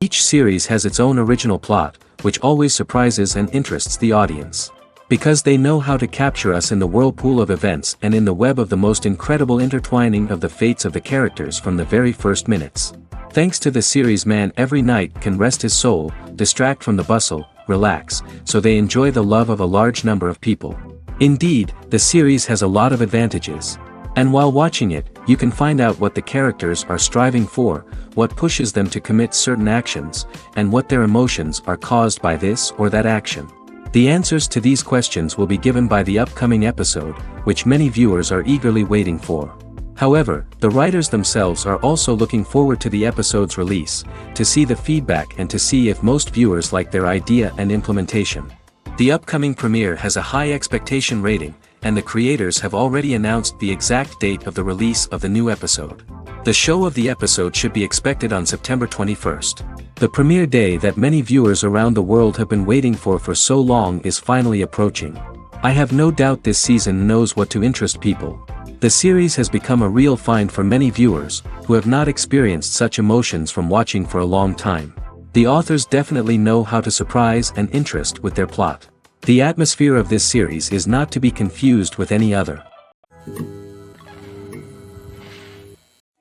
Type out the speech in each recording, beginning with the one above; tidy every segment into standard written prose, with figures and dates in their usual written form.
Each series has its own original plot, which always surprises and interests the audience. Because they know how to capture us in the whirlpool of events and in the web of the most incredible intertwining of the fates of the characters from the very first minutes. Thanks to the series, man every night can rest his soul, distract from the bustle, relax, so they enjoy the love of a large number of people. Indeed, the series has a lot of advantages. And while watching it, you can find out what the characters are striving for, what pushes them to commit certain actions, and what their emotions are caused by this or that action. The answers to these questions will be given by the upcoming episode, which many viewers are eagerly waiting for. However, the writers themselves are also looking forward to the episode's release, to see the feedback and to see if most viewers like their idea and implementation. The upcoming premiere has a high expectation rating, and the creators have already announced the exact date of the release of the new episode. The show of the episode should be expected on September 21st. The premiere day that many viewers around the world have been waiting for so long is finally approaching. I have no doubt this season knows what to interest people. The series has become a real find for many viewers, who have not experienced such emotions from watching for a long time. The authors definitely know how to surprise and interest with their plot. The atmosphere of this series is not to be confused with any other.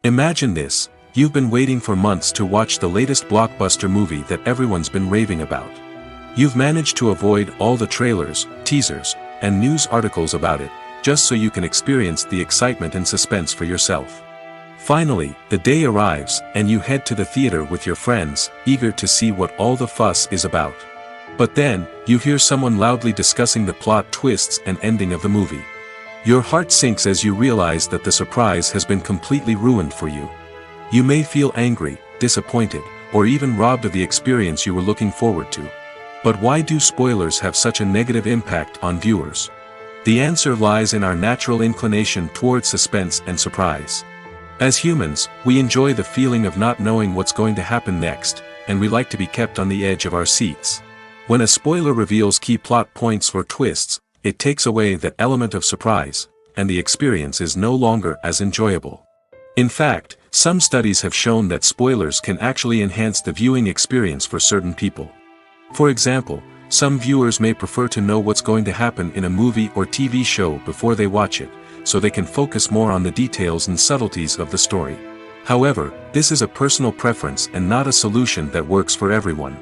Imagine this, you've been waiting for months to watch the latest blockbuster movie that everyone's been raving about. You've managed to avoid all the trailers, teasers, and news articles about it, just so you can experience the excitement and suspense for yourself. Finally, the day arrives, and you head to the theater with your friends, eager to see what all the fuss is about. But then, you hear someone loudly discussing the plot twists and ending of the movie. Your heart sinks as you realize that the surprise has been completely ruined for you. You may feel angry, disappointed, or even robbed of the experience you were looking forward to. But why do spoilers have such a negative impact on viewers? The answer lies in our natural inclination towards suspense and surprise. As humans, we enjoy the feeling of not knowing what's going to happen next, and we like to be kept on the edge of our seats. When a spoiler reveals key plot points or twists, it takes away that element of surprise, and the experience is no longer as enjoyable. In fact, some studies have shown that spoilers can actually enhance the viewing experience for certain people. For example, some viewers may prefer to know what's going to happen in a movie or TV show before they watch it, so they can focus more on the details and subtleties of the story. However, this is a personal preference and not a solution that works for everyone.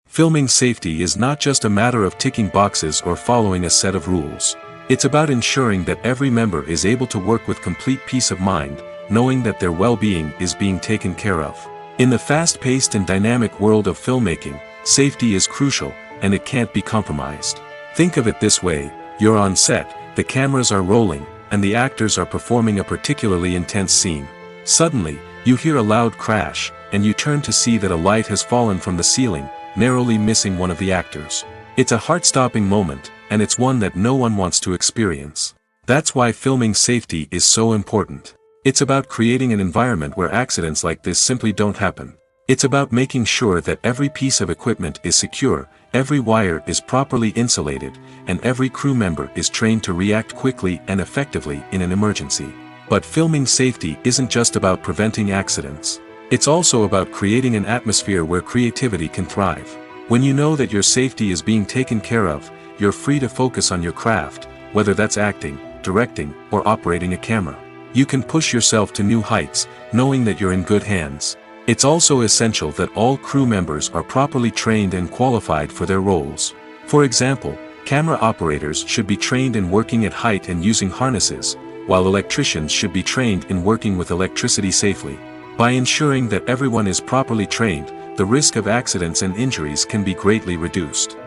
Filming safety is not just a matter of ticking boxes or following a set of rules. It's about ensuring that every member is able to work with complete peace of mind, knowing that their well-being is being taken care of. In the fast-paced and dynamic world of filmmaking, safety is crucial, and it can't be compromised. Think of it this way, you're on set, the cameras are rolling, and the actors are performing a particularly intense scene. Suddenly, you hear a loud crash, and you turn to see that a light has fallen from the ceiling, narrowly missing one of the actors. It's a heart-stopping moment, and it's one that no one wants to experience. That's why filming safety is so important. It's about creating an environment where accidents like this simply don't happen. It's about making sure that every piece of equipment is secure, every wire is properly insulated, and every crew member is trained to react quickly and effectively in an emergency. But filming safety isn't just about preventing accidents. It's also about creating an atmosphere where creativity can thrive. When you know that your safety is being taken care of, you're free to focus on your craft, whether that's acting, directing, or operating a camera. You can push yourself to new heights, knowing that you're in good hands. It's also essential that all crew members are properly trained and qualified for their roles. For example, camera operators should be trained in working at height and using harnesses, while electricians should be trained in working with electricity safely. By ensuring that everyone is properly trained, the risk of accidents and injuries can be greatly reduced.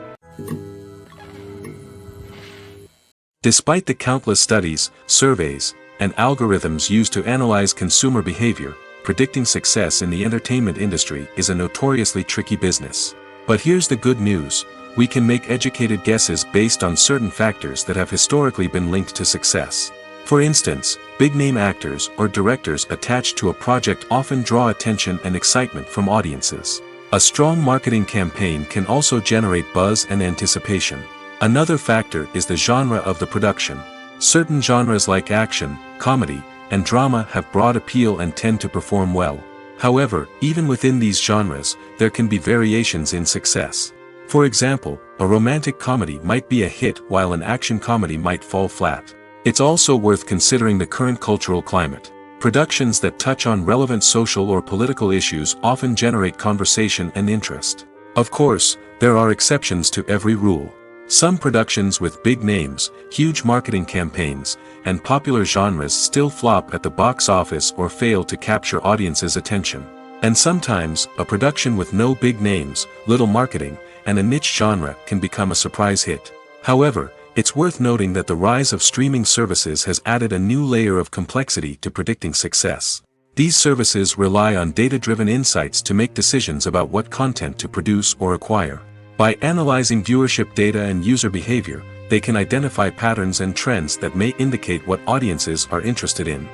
Despite the countless studies, surveys, and algorithms used to analyze consumer behavior, predicting success in the entertainment industry is a notoriously tricky business. But here's the good news, we can make educated guesses based on certain factors that have historically been linked to success. For instance, big-name actors or directors attached to a project often draw attention and excitement from audiences. A strong marketing campaign can also generate buzz and anticipation. Another factor is the genre of the production. Certain genres like action, comedy, and drama have broad appeal and tend to perform well. However, even within these genres, there can be variations in success. For example, a romantic comedy might be a hit while an action comedy might fall flat. It's also worth considering the current cultural climate. Productions that touch on relevant social or political issues often generate conversation and interest. Of course, there are exceptions to every rule. Some productions with big names, huge marketing campaigns, and popular genres still flop at the box office or fail to capture audiences' attention. And sometimes, a production with no big names, little marketing, and a niche genre can become a surprise hit. However, it's worth noting that the rise of streaming services has added a new layer of complexity to predicting success. These services rely on data-driven insights to make decisions about what content to produce or acquire. By analyzing viewership data and user behavior, they can identify patterns and trends that may indicate what audiences are interested in.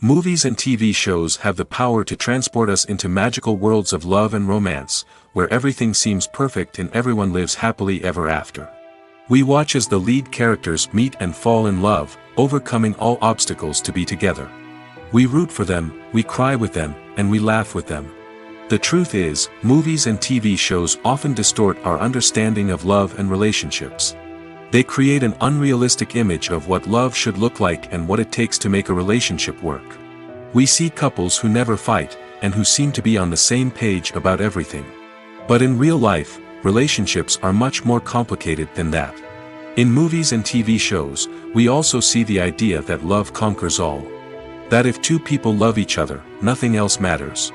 Movies and TV shows have the power to transport us into magical worlds of love and romance, where everything seems perfect and everyone lives happily ever after. We watch as the lead characters meet and fall in love, overcoming all obstacles to be together. We root for them, we cry with them, and we laugh with them. The truth is, movies and TV shows often distort our understanding of love and relationships. They create an unrealistic image of what love should look like and what it takes to make a relationship work. We see couples who never fight, and who seem to be on the same page about everything. But in real life, relationships are much more complicated than that. In movies and TV shows, we also see the idea that love conquers all. That if two people love each other, nothing else matters.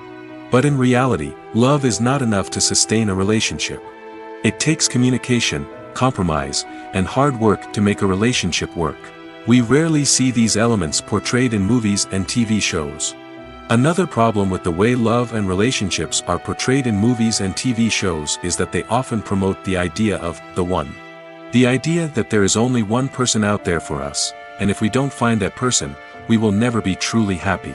But in reality, love is not enough to sustain a relationship. It takes communication, compromise, and hard work to make a relationship work. We rarely see these elements portrayed in movies and TV shows. Another problem with the way love and relationships are portrayed in movies and TV shows is that they often promote the idea of the one. The idea that there is only one person out there for us, and if we don't find that person, we will never be truly happy.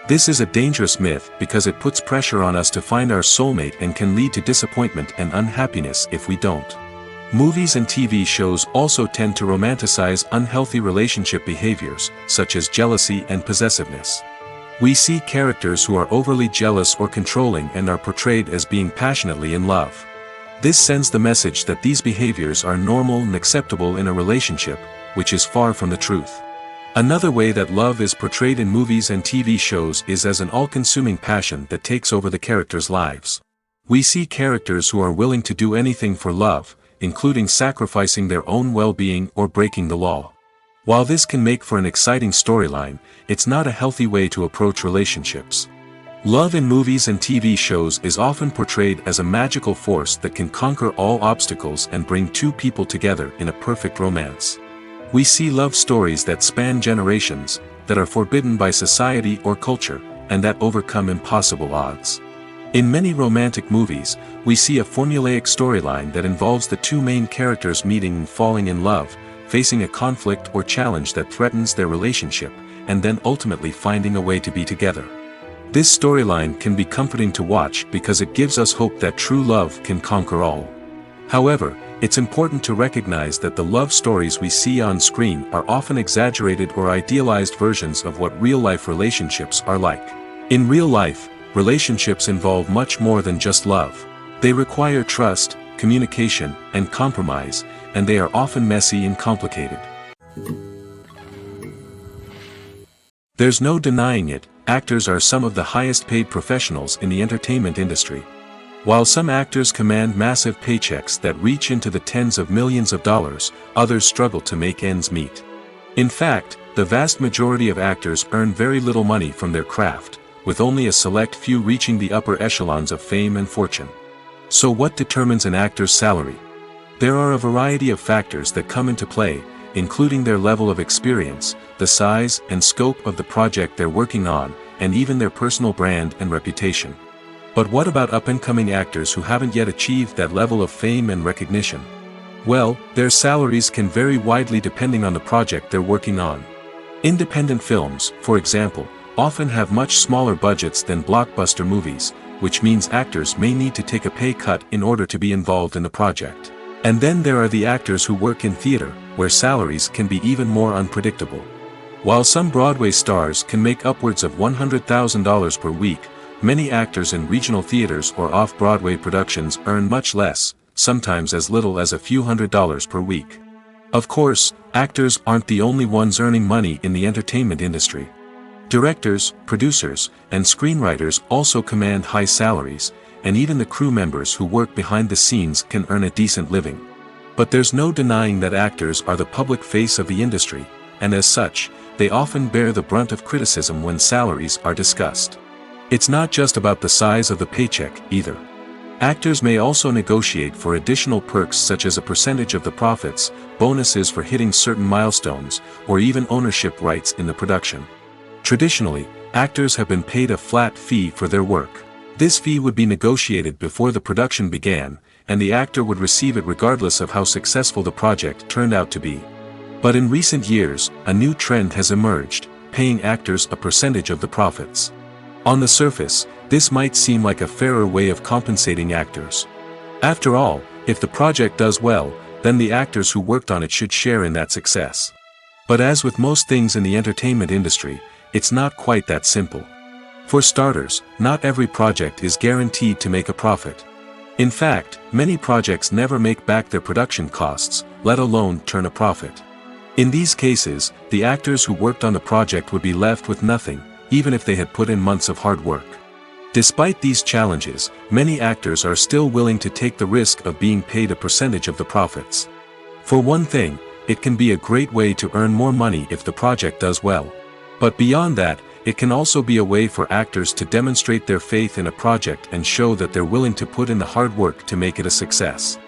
This is a dangerous myth because it puts pressure on us to find our soulmate and can lead to disappointment and unhappiness if we don't. Movies and TV shows also tend to romanticize unhealthy relationship behaviors, such as jealousy and possessiveness. We see characters who are overly jealous or controlling and are portrayed as being passionately in love. This sends the message that these behaviors are normal and acceptable in a relationship, which is far from the truth. Another way that love is portrayed in movies and TV shows is as an all-consuming passion that takes over the characters' lives. We see characters who are willing to do anything for love, including sacrificing their own well-being or breaking the law. While this can make for an exciting storyline, it's not a healthy way to approach relationships. Love in movies and TV shows is often portrayed as a magical force that can conquer all obstacles and bring two people together in a perfect romance. We see love stories that span generations, that are forbidden by society or culture, and that overcome impossible odds. In many romantic movies, we see a formulaic storyline that involves the two main characters meeting and falling in love, facing a conflict or challenge that threatens their relationship, and then ultimately finding a way to be together. This storyline can be comforting to watch because it gives us hope that true love can conquer all. However, it's important to recognize that the love stories we see on screen are often exaggerated or idealized versions of what real-life relationships are like. In real life, relationships involve much more than just love. They require trust, communication, and compromise, and they are often messy and complicated. There's no denying it, actors are some of the highest-paid professionals in the entertainment industry. While some actors command massive paychecks that reach into the tens of millions of dollars, others struggle to make ends meet. In fact, the vast majority of actors earn very little money from their craft, with only a select few reaching the upper echelons of fame and fortune. So what determines an actor's salary? There are a variety of factors that come into play, including their level of experience, the size and scope of the project they're working on, and even their personal brand and reputation. But what about up-and-coming actors who haven't yet achieved that level of fame and recognition? Well, their salaries can vary widely depending on the project they're working on. Independent films, for example, often have much smaller budgets than blockbuster movies, which means actors may need to take a pay cut in order to be involved in the project. And then there are the actors who work in theater, where salaries can be even more unpredictable. While some Broadway stars can make upwards of $100,000 per week, many actors in regional theaters or off-Broadway productions earn much less, sometimes as little as a few $100s per week. Of course, actors aren't the only ones earning money in the entertainment industry. Directors, producers, and screenwriters also command high salaries, and even the crew members who work behind the scenes can earn a decent living. But there's no denying that actors are the public face of the industry, and as such, they often bear the brunt of criticism when salaries are discussed. It's not just about the size of the paycheck, either. Actors may also negotiate for additional perks such as a percentage of the profits, bonuses for hitting certain milestones, or even ownership rights in the production. Traditionally, actors have been paid a flat fee for their work. This fee would be negotiated before the production began, and the actor would receive it regardless of how successful the project turned out to be. But in recent years, a new trend has emerged, paying actors a percentage of the profits. On the surface, this might seem like a fairer way of compensating actors. After all, if the project does well, then the actors who worked on it should share in that success. But as with most things in the entertainment industry, it's not quite that simple. For starters, not every project is guaranteed to make a profit. In fact, many projects never make back their production costs, let alone turn a profit. In these cases, the actors who worked on the project would be left with nothing, even if they had put in months of hard work. Despite these challenges, many actors are still willing to take the risk of being paid a percentage of the profits. For one thing, it can be a great way to earn more money if the project does well. But beyond that, it can also be a way for actors to demonstrate their faith in a project and show that they're willing to put in the hard work to make it a success.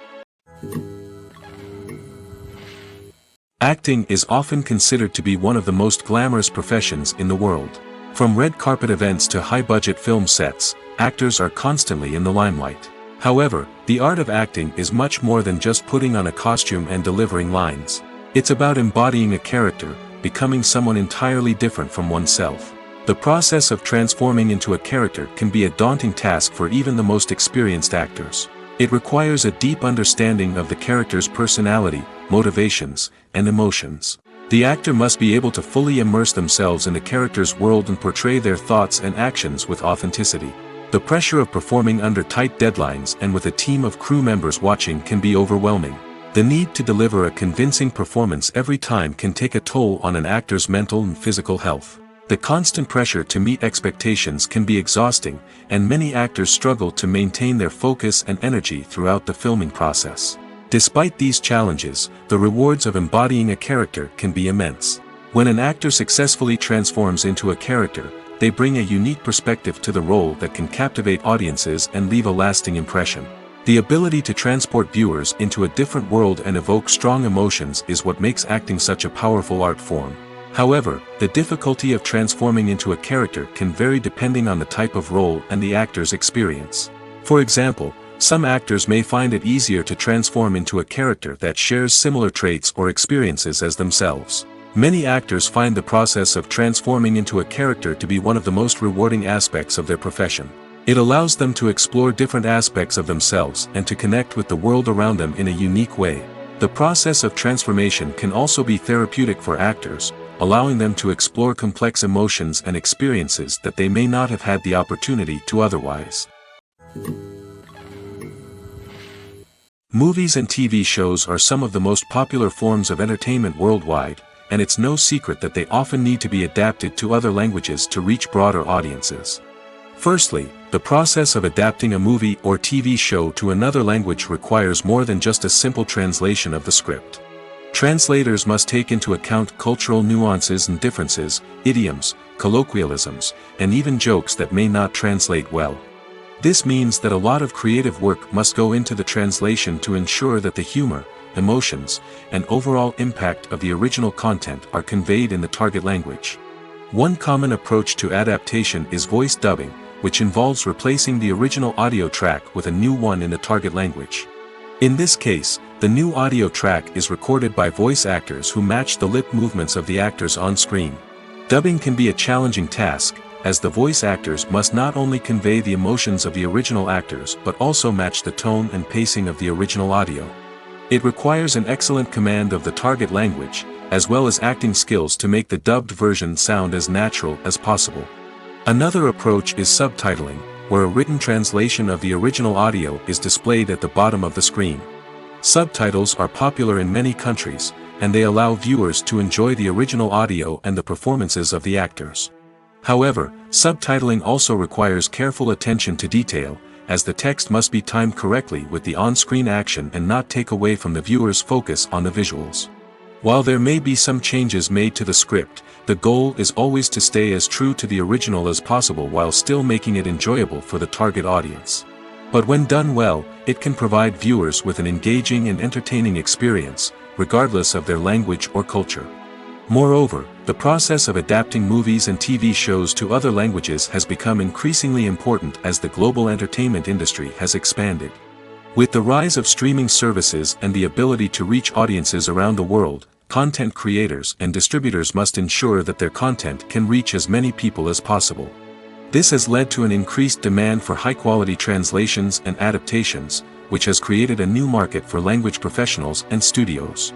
Acting is often considered to be one of the most glamorous professions in the world. From red carpet events to high-budget film sets, actors are constantly in the limelight. However, the art of acting is much more than just putting on a costume and delivering lines. It's about embodying a character, becoming someone entirely different from oneself. The process of transforming into a character can be a daunting task for even the most experienced actors. It requires a deep understanding of the character's personality, motivations, and emotions. The actor must be able to fully immerse themselves in the character's world and portray their thoughts and actions with authenticity. The pressure of performing under tight deadlines and with a team of crew members watching can be overwhelming. The need to deliver a convincing performance every time can take a toll on an actor's mental and physical health. The constant pressure to meet expectations can be exhausting, and many actors struggle to maintain their focus and energy throughout the filming process. Despite these challenges, the rewards of embodying a character can be immense. When an actor successfully transforms into a character, they bring a unique perspective to the role that can captivate audiences and leave a lasting impression. The ability to transport viewers into a different world and evoke strong emotions is what makes acting such a powerful art form. However, the difficulty of transforming into a character can vary depending on the type of role and the actor's experience. For example, some actors may find it easier to transform into a character that shares similar traits or experiences as themselves. Many actors find the process of transforming into a character to be one of the most rewarding aspects of their profession. It allows them to explore different aspects of themselves and to connect with the world around them in a unique way. The process of transformation can also be therapeutic for actors, allowing them to explore complex emotions and experiences that they may not have had the opportunity to otherwise. Movies and TV shows are some of the most popular forms of entertainment worldwide, and it's no secret that they often need to be adapted to other languages to reach broader audiences. Firstly, the process of adapting a movie or TV show to another language requires more than just a simple translation of the script. Translators must take into account cultural nuances and differences, idioms, colloquialisms, and even jokes that may not translate well. This means that a lot of creative work must go into the translation to ensure that the humor, emotions, and overall impact of the original content are conveyed in the target language. One common approach to adaptation is voice dubbing, which involves replacing the original audio track with a new one in the target language. In this case, the new audio track is recorded by voice actors who match the lip movements of the actors on screen. Dubbing can be a challenging task, as the voice actors must not only convey the emotions of the original actors but also match the tone and pacing of the original audio. It requires an excellent command of the target language, as well as acting skills to make the dubbed version sound as natural as possible. Another approach is subtitling, where a written translation of the original audio is displayed at the bottom of the screen. Subtitles are popular in many countries, and they allow viewers to enjoy the original audio and the performances of the actors. However, subtitling also requires careful attention to detail, as the text must be timed correctly with the on-screen action and not take away from the viewer's focus on the visuals. While there may be some changes made to the script, the goal is always to stay as true to the original as possible while still making it enjoyable for the target audience. But when done well, it can provide viewers with an engaging and entertaining experience, regardless of their language or culture. Moreover, the process of adapting movies and TV shows to other languages has become increasingly important as the global entertainment industry has expanded. With the rise of streaming services and the ability to reach audiences around the world, content creators and distributors must ensure that their content can reach as many people as possible. This has led to an increased demand for high-quality translations and adaptations, which has created a new market for language professionals and studios.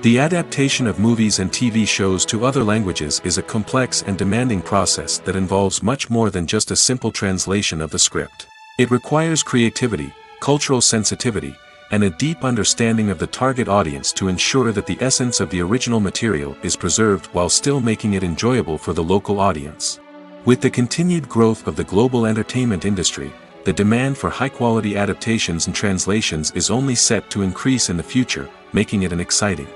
The adaptation of movies and TV shows to other languages is a complex and demanding process that involves much more than just a simple translation of the script. It requires creativity, cultural sensitivity, and a deep understanding of the target audience to ensure that the essence of the original material is preserved while still making it enjoyable for the local audience. With the continued growth of the global entertainment industry, the demand for high-quality adaptations and translations is only set to increase in the future, making it an exciting.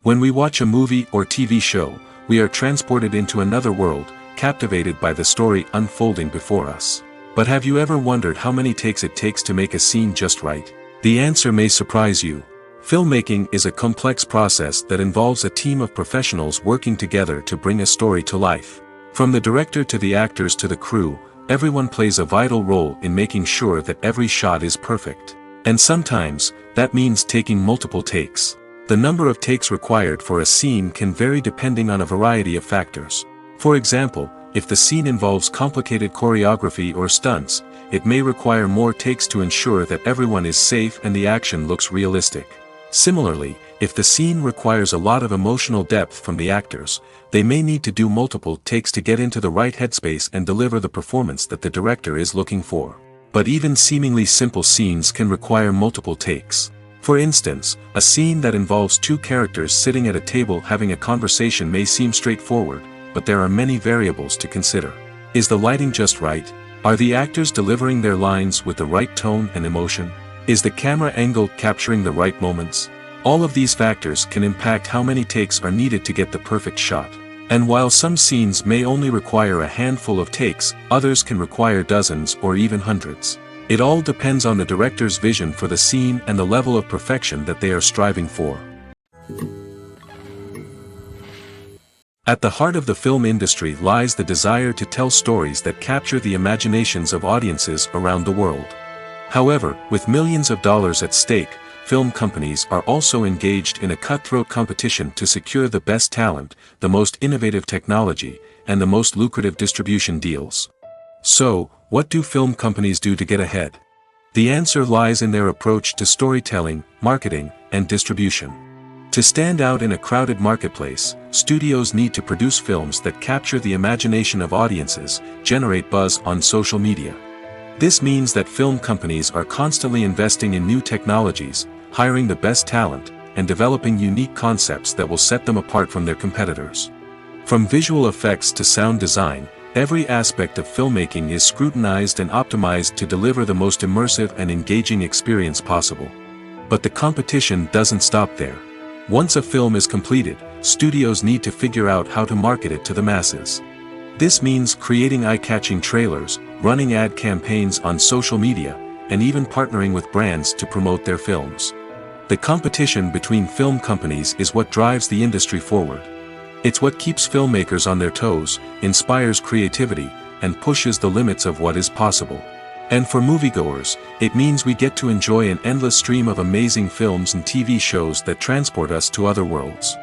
When we watch a movie or TV show, we are transported into another world, captivated by the story unfolding before us. But have you ever wondered how many takes it takes to make a scene just right? The answer may surprise you. Filmmaking is a complex process that involves a team of professionals working together to bring a story to life. From the director to the actors to the crew, everyone plays a vital role in making sure that every shot is perfect. And sometimes, that means taking multiple takes. The number of takes required for a scene can vary depending on a variety of factors. For example, if the scene involves complicated choreography or stunts, it may require more takes to ensure that everyone is safe and the action looks realistic. Similarly, if the scene requires a lot of emotional depth from the actors, they may need to do multiple takes to get into the right headspace and deliver the performance that the director is looking for. But even seemingly simple scenes can require multiple takes. For instance, a scene that involves two characters sitting at a table having a conversation may seem straightforward, but there are many variables to consider. Is the lighting just right? Are the actors delivering their lines with the right tone and emotion? Is the camera angle capturing the right moments? All of these factors can impact how many takes are needed to get the perfect shot. And while some scenes may only require a handful of takes, others can require dozens or even hundreds. It all depends on the director's vision for the scene and the level of perfection that they are striving for. At the heart of the film industry lies the desire to tell stories that capture the imaginations of audiences around the world. However, with millions of dollars at stake, film companies are also engaged in a cutthroat competition to secure the best talent, the most innovative technology, and the most lucrative distribution deals. So, what do film companies do to get ahead? The answer lies in their approach to storytelling, marketing, and distribution. To stand out in a crowded marketplace, studios need to produce films that capture the imagination of audiences, generate buzz on social media. This means that film companies are constantly investing in new technologies, hiring the best talent, and developing unique concepts that will set them apart from their competitors. From visual effects to sound design, every aspect of filmmaking is scrutinized and optimized to deliver the most immersive and engaging experience possible. But the competition doesn't stop there. Once a film is completed, studios need to figure out how to market it to the masses. This means creating eye-catching trailers, running ad campaigns on social media, and even partnering with brands to promote their films. The competition between film companies is what drives the industry forward. It's what keeps filmmakers on their toes, inspires creativity, and pushes the limits of what is possible. And for moviegoers, it means we get to enjoy an endless stream of amazing films and TV shows that transport us to other worlds.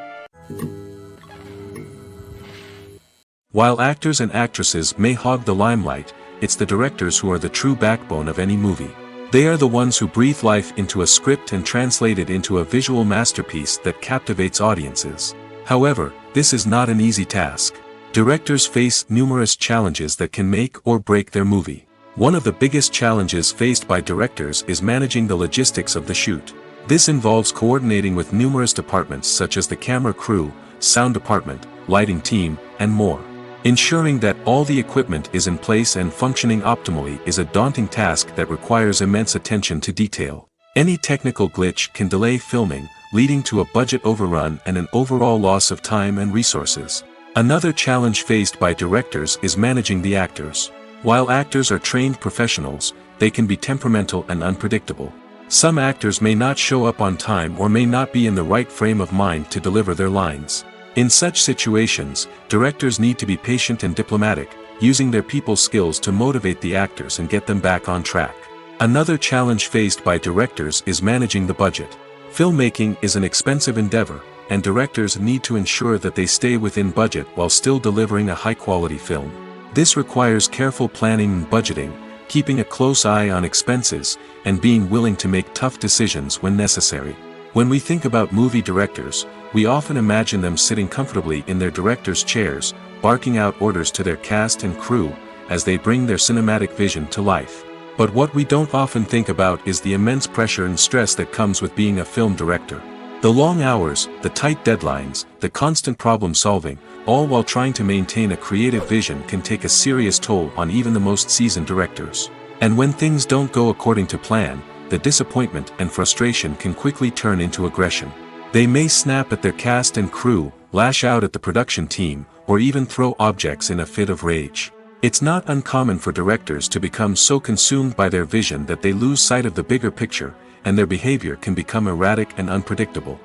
While actors and actresses may hog the limelight, it's the directors who are the true backbone of any movie. They are the ones who breathe life into a script and translate it into a visual masterpiece that captivates audiences. However, this is not an easy task. Directors face numerous challenges that can make or break their movie. One of the biggest challenges faced by directors is managing the logistics of the shoot. This involves coordinating with numerous departments such as the camera crew, sound department, lighting team, and more. Ensuring that all the equipment is in place and functioning optimally is a daunting task that requires immense attention to detail. Any technical glitch can delay filming, leading to a budget overrun and an overall loss of time and resources. Another challenge faced by directors is managing the actors. While actors are trained professionals, they can be temperamental and unpredictable. Some actors may not show up on time or may not be in the right frame of mind to deliver their lines. In such situations, directors need to be patient and diplomatic, using their people skills to motivate the actors and get them back on track. Another challenge faced by directors is managing the budget. Filmmaking is an expensive endeavor, and directors need to ensure that they stay within budget while still delivering a high-quality film. This requires careful planning and budgeting, keeping a close eye on expenses, and being willing to make tough decisions when necessary. When we think about movie directors, we often imagine them sitting comfortably in their director's chairs, barking out orders to their cast and crew, as they bring their cinematic vision to life. But what we don't often think about is the immense pressure and stress that comes with being a film director. The long hours, the tight deadlines, the constant problem solving, all while trying to maintain a creative vision can take a serious toll on even the most seasoned directors. And when things don't go according to plan, the disappointment and frustration can quickly turn into aggression. They may snap at their cast and crew, lash out at the production team, or even throw objects in a fit of rage. It's not uncommon for directors to become so consumed by their vision that they lose sight of the bigger picture, and their behavior can become erratic and unpredictable.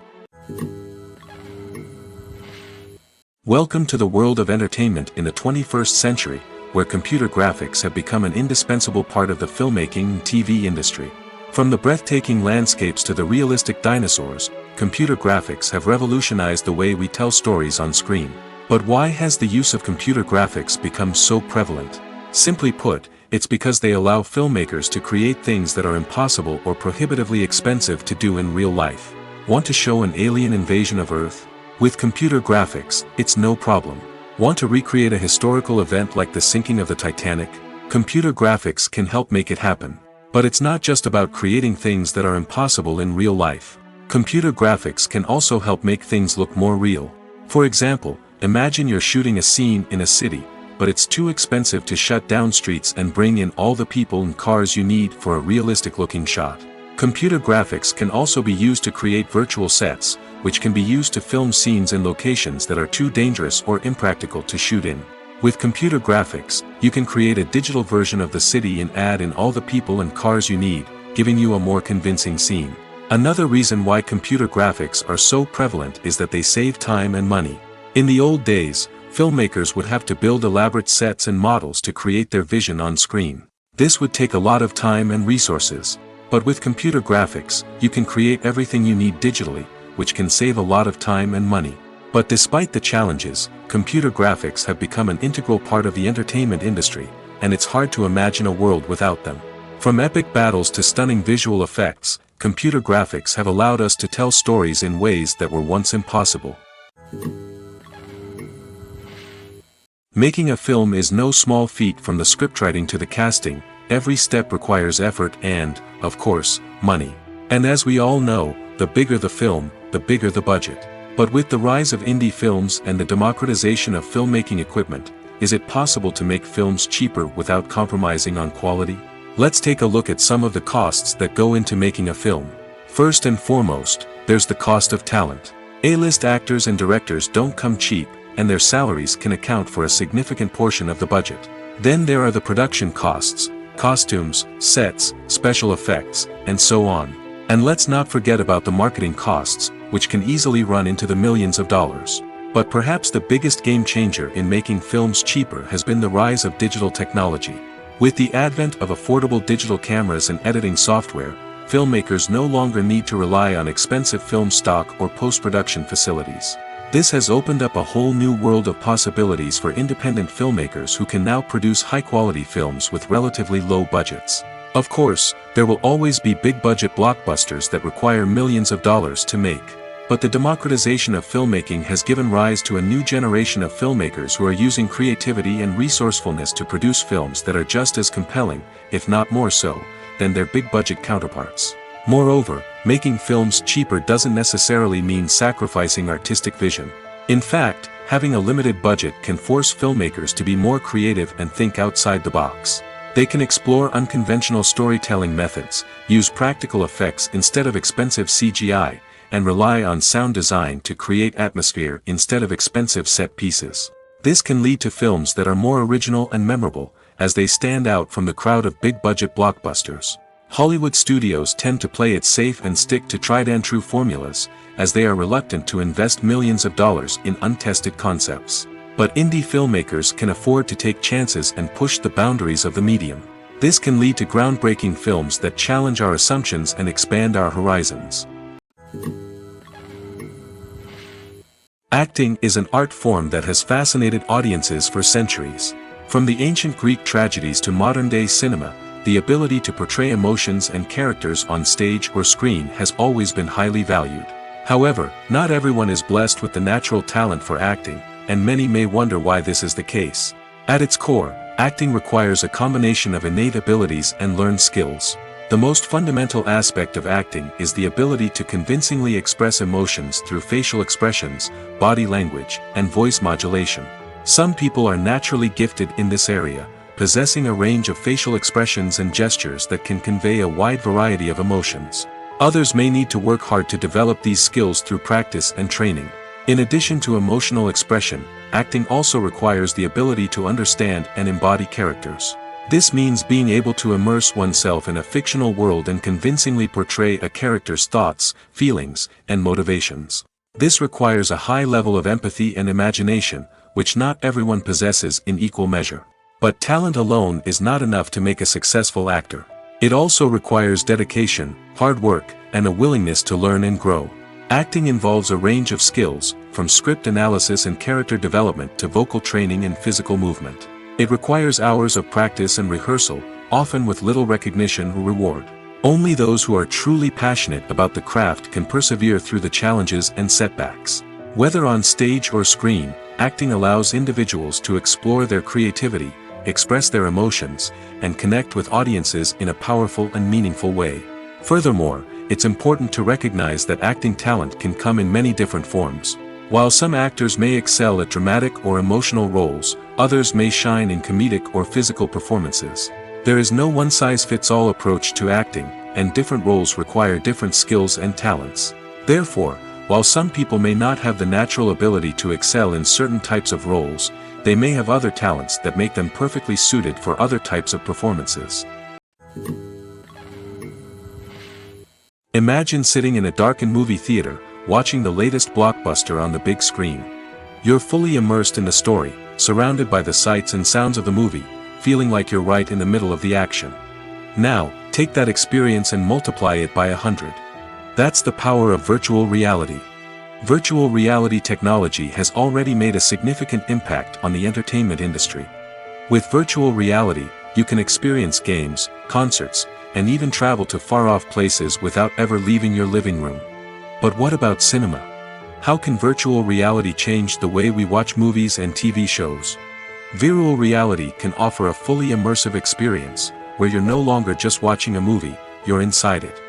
Welcome to the world of entertainment in the 21st century, where computer graphics have become an indispensable part of the filmmaking and TV industry. From the breathtaking landscapes to the realistic dinosaurs, computer graphics have revolutionized the way we tell stories on screen. But why has the use of computer graphics become so prevalent? Simply put, it's because they allow filmmakers to create things that are impossible or prohibitively expensive to do in real life. Want to show an alien invasion of Earth? With computer graphics, it's no problem. Want to recreate a historical event like the sinking of the Titanic? Computer graphics can help make it happen. But it's not just about creating things that are impossible in real life. Computer graphics can also help make things look more real. For example, imagine you're shooting a scene in a city, but it's too expensive to shut down streets and bring in all the people and cars you need for a realistic-looking shot. Computer graphics can also be used to create virtual sets, which can be used to film scenes in locations that are too dangerous or impractical to shoot in. With computer graphics, you can create a digital version of the city and add in all the people and cars you need, giving you a more convincing scene. Another reason why computer graphics are so prevalent is that they save time and money. In the old days, filmmakers would have to build elaborate sets and models to create their vision on screen. This would take a lot of time and resources. But with computer graphics, you can create everything you need digitally, which can save a lot of time and money. But despite the challenges, computer graphics have become an integral part of the entertainment industry, and it's hard to imagine a world without them. From epic battles to stunning visual effects, computer graphics have allowed us to tell stories in ways that were once impossible. Making a film is no small feat. From the scriptwriting to the casting, every step requires effort and, of course, money. And as we all know, the bigger the film, the bigger the budget. But with the rise of indie films and the democratization of filmmaking equipment, is it possible to make films cheaper without compromising on quality? Let's take a look at some of the costs that go into making a film. First and foremost, there's the cost of talent. A-list actors and directors don't come cheap, and their salaries can account for a significant portion of the budget. Then there are the production costs, costumes, sets, special effects, and so on. And let's not forget about the marketing costs, which can easily run into the millions of dollars. But perhaps the biggest game changer in making films cheaper has been the rise of digital technology. With the advent of affordable digital cameras and editing software, filmmakers no longer need to rely on expensive film stock or post-production facilities. This has opened up a whole new world of possibilities for independent filmmakers who can now produce high-quality films with relatively low budgets. Of course, there will always be big-budget blockbusters that require millions of dollars to make. But the democratization of filmmaking has given rise to a new generation of filmmakers who are using creativity and resourcefulness to produce films that are just as compelling, if not more so, than their big-budget counterparts. Moreover, making films cheaper doesn't necessarily mean sacrificing artistic vision. In fact, having a limited budget can force filmmakers to be more creative and think outside the box. They can explore unconventional storytelling methods, use practical effects instead of expensive CGI, and rely on sound design to create atmosphere instead of expensive set pieces. This can lead to films that are more original and memorable, as they stand out from the crowd of big-budget blockbusters. Hollywood studios tend to play it safe and stick to tried-and-true formulas, as they are reluctant to invest millions of dollars in untested concepts. But indie filmmakers can afford to take chances and push the boundaries of the medium. This can lead to groundbreaking films that challenge our assumptions and expand our horizons. Acting is an art form that has fascinated audiences for centuries. From the ancient Greek tragedies to modern-day cinema, the ability to portray emotions and characters on stage or screen has always been highly valued. However, not everyone is blessed with the natural talent for acting, and many may wonder why this is the case. At its core, acting requires a combination of innate abilities and learned skills. The most fundamental aspect of acting is the ability to convincingly express emotions through facial expressions, body language, and voice modulation. Some people are naturally gifted in this area, possessing a range of facial expressions and gestures that can convey a wide variety of emotions. Others may need to work hard to develop these skills through practice and training. In addition to emotional expression, acting also requires the ability to understand and embody characters. This means being able to immerse oneself in a fictional world and convincingly portray a character's thoughts, feelings, and motivations. This requires a high level of empathy and imagination, which not everyone possesses in equal measure. But talent alone is not enough to make a successful actor. It also requires dedication, hard work, and a willingness to learn and grow. Acting involves a range of skills, from script analysis and character development to vocal training and physical movement. It requires hours of practice and rehearsal, often with little recognition or reward. Only those who are truly passionate about the craft can persevere through the challenges and setbacks. Whether on stage or screen, acting allows individuals to explore their creativity, express their emotions, and connect with audiences in a powerful and meaningful way. Furthermore, it's important to recognize that acting talent can come in many different forms. While some actors may excel at dramatic or emotional roles, others may shine in comedic or physical performances. There is no one-size-fits-all approach to acting, and different roles require different skills and talents. Therefore, while some people may not have the natural ability to excel in certain types of roles, they may have other talents that make them perfectly suited for other types of performances. Imagine sitting in a darkened movie theater, watching the latest blockbuster on the big screen. You're fully immersed in the story, surrounded by the sights and sounds of the movie, feeling like you're right in the middle of the action. Now, take that experience and multiply it by 100. That's the power of virtual reality. Virtual reality technology has already made a significant impact on the entertainment industry. With virtual reality, you can experience games, concerts, and even travel to far-off places without ever leaving your living room. But what about cinema? How can virtual reality change the way we watch movies and TV shows? Virtual reality can offer a fully immersive experience, where you're no longer just watching a movie, you're inside it.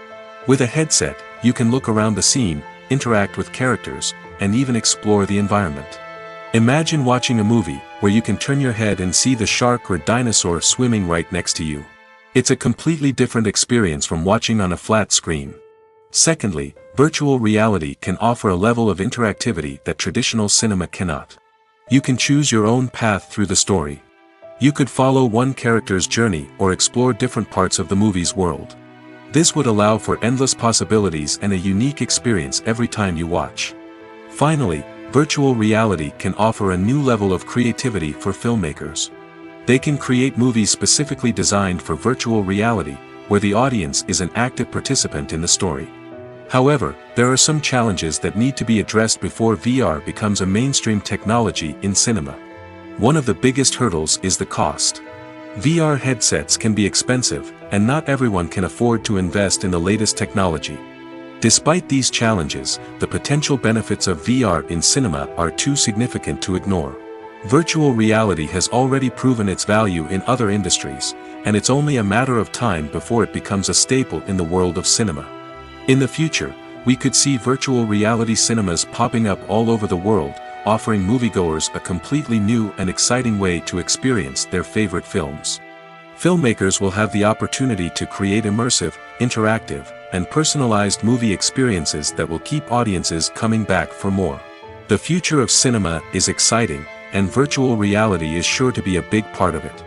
With a headset, you can look around the scene, interact with characters, and even explore the environment. Imagine watching a movie, where you can turn your head and see the shark or dinosaur swimming right next to you. It's a completely different experience from watching on a flat screen. Secondly, virtual reality can offer a level of interactivity that traditional cinema cannot. You can choose your own path through the story. You could follow one character's journey or explore different parts of the movie's world. This would allow for endless possibilities and a unique experience every time you watch. Finally, virtual reality can offer a new level of creativity for filmmakers. They can create movies specifically designed for virtual reality, where the audience is an active participant in the story. However, there are some challenges that need to be addressed before VR becomes a mainstream technology in cinema. One of the biggest hurdles is the cost. VR headsets can be expensive, and not everyone can afford to invest in the latest technology. Despite these challenges, the potential benefits of VR in cinema are too significant to ignore. Virtual reality has already proven its value in other industries, and it's only a matter of time before it becomes a staple in the world of cinema. In the future, we could see virtual reality cinemas popping up all over the world, offering moviegoers a completely new and exciting way to experience their favorite films. Filmmakers will have the opportunity to create immersive, interactive, and personalized movie experiences that will keep audiences coming back for more. The future of cinema is exciting, and virtual reality is sure to be a big part of it.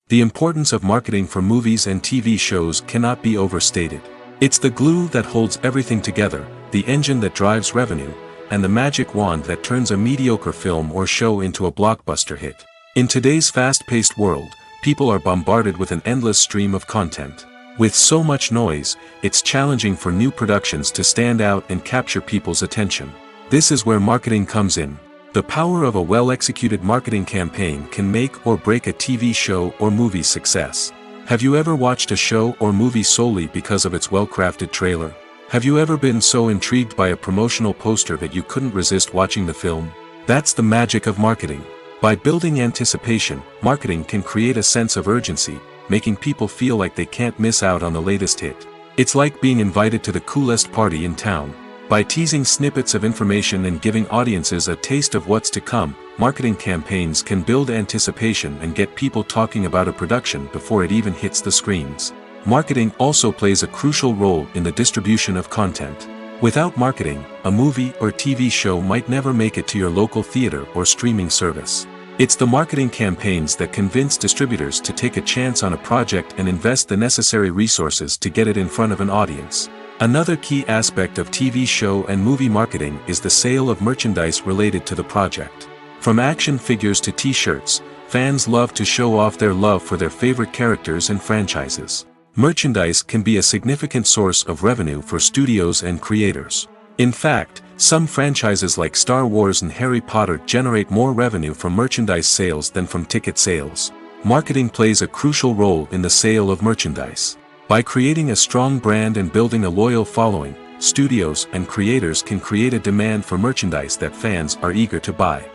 The importance of marketing for movies and TV shows cannot be overstated. It's the glue that holds everything together, the engine that drives revenue, and the magic wand that turns a mediocre film or show into a blockbuster hit. In today's fast-paced world, people are bombarded with an endless stream of content. With so much noise, it's challenging for new productions to stand out and capture people's attention. This is where marketing comes in. The power of a well-executed marketing campaign can make or break a TV show or movie's success. Have you ever watched a show or movie solely because of its well-crafted trailer? Have you ever been so intrigued by a promotional poster that you couldn't resist watching the film? That's the magic of marketing. By building anticipation, marketing can create a sense of urgency, making people feel like they can't miss out on the latest hit. It's like being invited to the coolest party in town. By teasing snippets of information and giving audiences a taste of what's to come, marketing campaigns can build anticipation and get people talking about a production before it even hits the screens. Marketing also plays a crucial role in the distribution of content. Without marketing, a movie or TV show might never make it to your local theater or streaming service. It's the marketing campaigns that convince distributors to take a chance on a project and invest the necessary resources to get it in front of an audience. Another key aspect of TV show and movie marketing is the sale of merchandise related to the project. From action figures to t-shirts, fans love to show off their love for their favorite characters and franchises. Merchandise can be a significant source of revenue for studios and creators. In fact, some franchises like Star Wars and Harry Potter generate more revenue from merchandise sales than from ticket sales. Marketing plays a crucial role in the sale of merchandise. By creating a strong brand and building a loyal following, studios and creators can create a demand for merchandise that fans are eager to buy.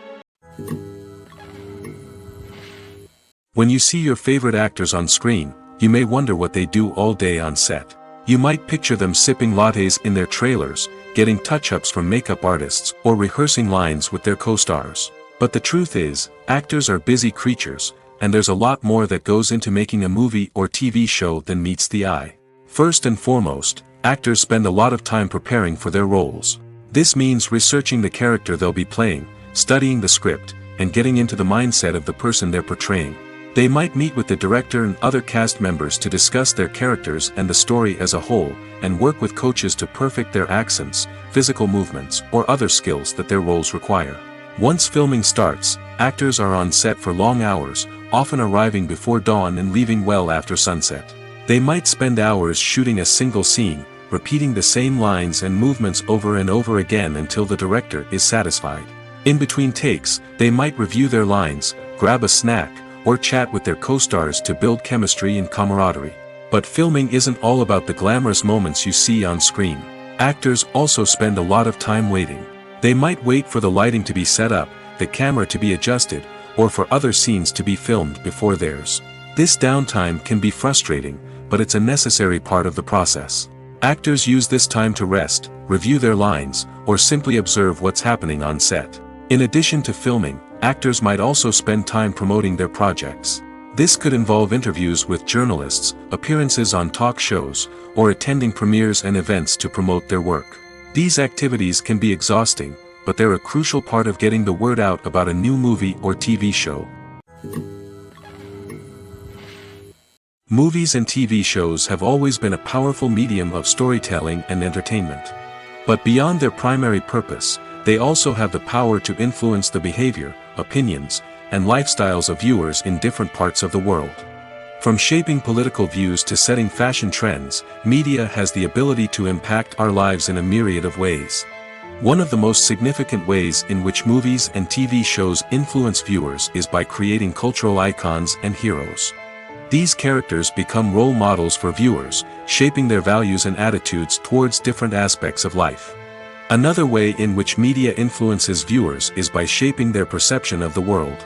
When you see your favorite actors on screen, you may wonder what they do all day on set. You might picture them sipping lattes in their trailers, getting touch-ups from makeup artists, or rehearsing lines with their co-stars. But the truth is, actors are busy creatures, and there's a lot more that goes into making a movie or TV show than meets the eye. First and foremost, actors spend a lot of time preparing for their roles. This means researching the character they'll be playing, studying the script, and getting into the mindset of the person they're portraying. They might meet with the director and other cast members to discuss their characters and the story as a whole, and work with coaches to perfect their accents, physical movements, or other skills that their roles require. Once filming starts, actors are on set for long hours, often arriving before dawn and leaving well after sunset. They might spend hours shooting a single scene, repeating the same lines and movements over and over again until the director is satisfied. In between takes, they might review their lines, grab a snack, or chat with their co-stars to build chemistry and camaraderie. But filming isn't all about the glamorous moments you see on screen. Actors also spend a lot of time waiting. They might wait for the lighting to be set up, the camera to be adjusted, or for other scenes to be filmed before theirs. This downtime can be frustrating, but it's a necessary part of the process. Actors use this time to rest, review their lines, or simply observe what's happening on set. In addition to filming, actors might also spend time promoting their projects. This could involve interviews with journalists, appearances on talk shows, or attending premieres and events to promote their work. These activities can be exhausting, but they're a crucial part of getting the word out about a new movie or TV show. Movies and TV shows have always been a powerful medium of storytelling and entertainment. But beyond their primary purpose, they also have the power to influence the behavior, opinions, and lifestyles of viewers in different parts of the world. From shaping political views to setting fashion trends, media has the ability to impact our lives in a myriad of ways. One of the most significant ways in which movies and TV shows influence viewers is by creating cultural icons and heroes. These characters become role models for viewers, shaping their values and attitudes towards different aspects of life. Another way in which media influences viewers is by shaping their perception of the world.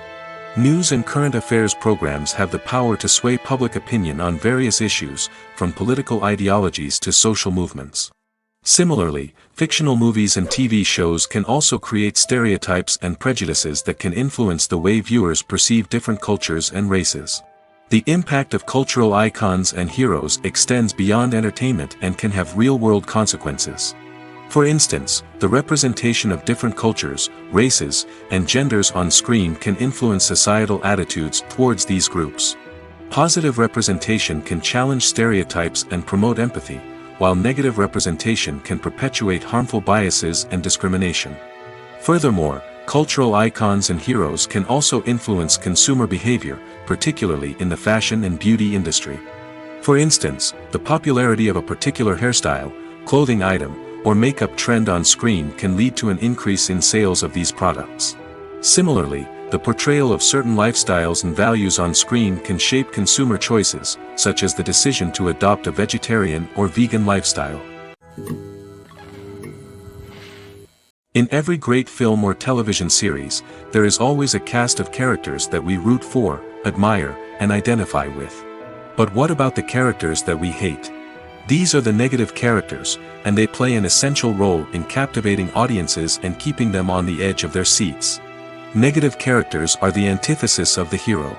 News and current affairs programs have the power to sway public opinion on various issues, from political ideologies to social movements. Similarly, fictional movies and TV shows can also create stereotypes and prejudices that can influence the way viewers perceive different cultures and races. The impact of cultural icons and heroes extends beyond entertainment and can have real-world consequences. For instance, the representation of different cultures, races, and genders on screen can influence societal attitudes towards these groups. Positive representation can challenge stereotypes and promote empathy, while negative representation can perpetuate harmful biases and discrimination. Furthermore, cultural icons and heroes can also influence consumer behavior, particularly in the fashion and beauty industry. For instance, the popularity of a particular hairstyle, clothing item, or makeup trend on screen can lead to an increase in sales of these products. Similarly, the portrayal of certain lifestyles and values on screen can shape consumer choices, such as the decision to adopt a vegetarian or vegan lifestyle. In every great film or television series, there is always a cast of characters that we root for, admire, and identify with. But what about the characters that we hate? These are the negative characters, and they play an essential role in captivating audiences and keeping them on the edge of their seats. Negative characters are the antithesis of the hero.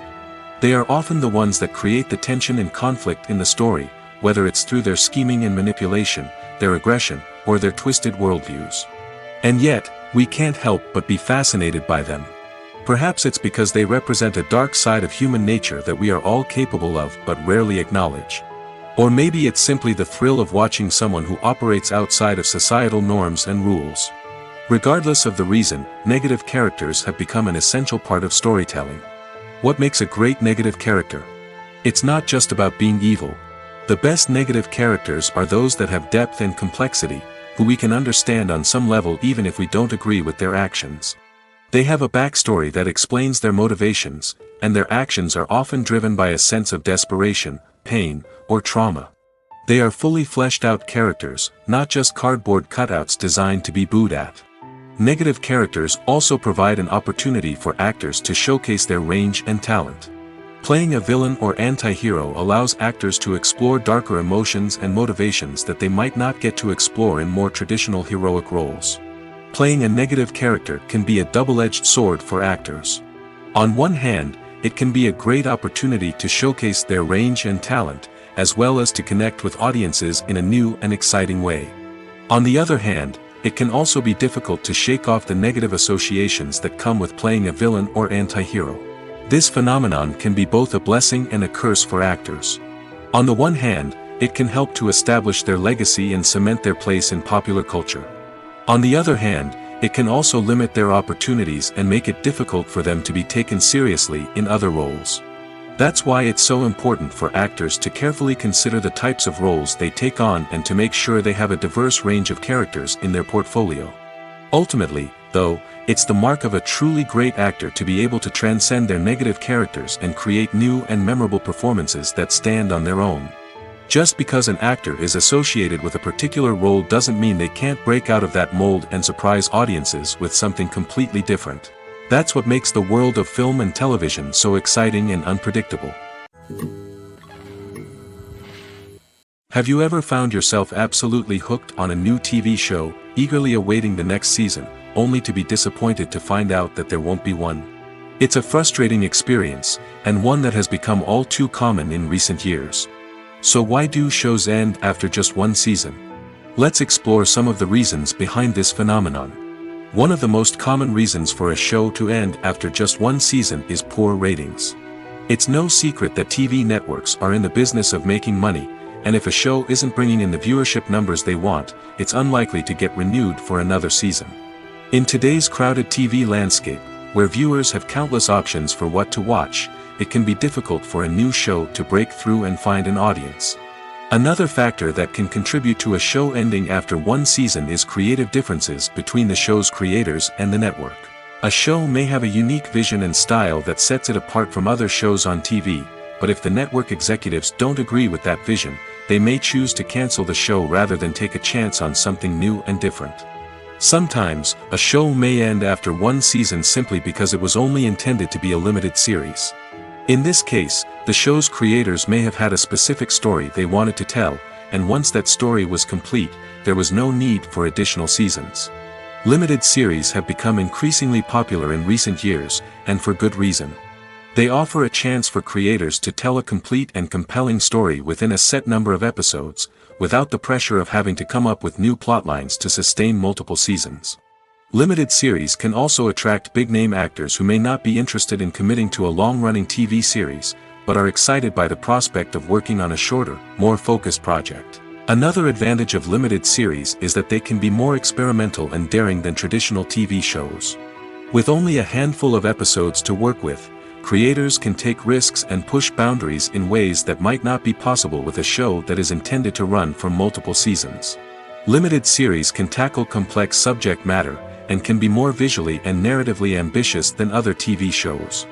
They are often the ones that create the tension and conflict in the story, whether it's through their scheming and manipulation, their aggression, or their twisted worldviews. And yet, we can't help but be fascinated by them. Perhaps it's because they represent a dark side of human nature that we are all capable of but rarely acknowledge. Or maybe it's simply the thrill of watching someone who operates outside of societal norms and rules. Regardless of the reason, negative characters have become an essential part of storytelling. What makes a great negative character? It's not just about being evil. The best negative characters are those that have depth and complexity, who we can understand on some level even if we don't agree with their actions. They have a backstory that explains their motivations, and their actions are often driven by a sense of desperation, pain, or trauma. They are fully fleshed out characters, not just cardboard cutouts designed to be booed at. Negative characters also provide an opportunity for actors to showcase their range and talent. Playing a villain or anti-hero allows actors to explore darker emotions and motivations that they might not get to explore in more traditional heroic roles. Playing a negative character can be a double-edged sword for actors. On one hand, it can be a great opportunity to showcase their range and talent, as well as to connect with audiences in a new and exciting way. On the other hand, it can also be difficult to shake off the negative associations that come with playing a villain or anti-hero. This phenomenon can be both a blessing and a curse for actors. On the one hand, it can help to establish their legacy and cement their place in popular culture. On the other hand, it can also limit their opportunities and make it difficult for them to be taken seriously in other roles. That's why it's so important for actors to carefully consider the types of roles they take on and to make sure they have a diverse range of characters in their portfolio. Ultimately, though, it's the mark of a truly great actor to be able to transcend their negative characters and create new and memorable performances that stand on their own. Just because an actor is associated with a particular role doesn't mean they can't break out of that mold and surprise audiences with something completely different. That's what makes the world of film and television so exciting and unpredictable. Have you ever found yourself absolutely hooked on a new TV show, eagerly awaiting the next season, only to be disappointed to find out that there won't be one? It's a frustrating experience, and one that has become all too common in recent years. So why do shows end after just one season? Let's explore some of the reasons behind this phenomenon. One of the most common reasons for a show to end after just one season is poor ratings. It's no secret that TV networks are in the business of making money, and if a show isn't bringing in the viewership numbers they want, it's unlikely to get renewed for another season. In today's crowded TV landscape, where viewers have countless options for what to watch, it can be difficult for a new show to break through and find an audience. Another factor that can contribute to a show ending after one season is creative differences between the show's creators and the network. A show may have a unique vision and style that sets it apart from other shows on TV, but if the network executives don't agree with that vision, they may choose to cancel the show rather than take a chance on something new and different. Sometimes, a show may end after one season simply because it was only intended to be a limited series. In this case, the show's creators may have had a specific story they wanted to tell, and once that story was complete, there was no need for additional seasons. Limited series have become increasingly popular in recent years, and for good reason. They offer a chance for creators to tell a complete and compelling story within a set number of episodes, without the pressure of having to come up with new plotlines to sustain multiple seasons. Limited series can also attract big-name actors who may not be interested in committing to a long-running TV series, but are excited by the prospect of working on a shorter, more focused project. Another advantage of limited series is that they can be more experimental and daring than traditional TV shows. With only a handful of episodes to work with, creators can take risks and push boundaries in ways that might not be possible with a show that is intended to run for multiple seasons. Limited series can tackle complex subject matter, and can be more visually and narratively ambitious than other TV shows.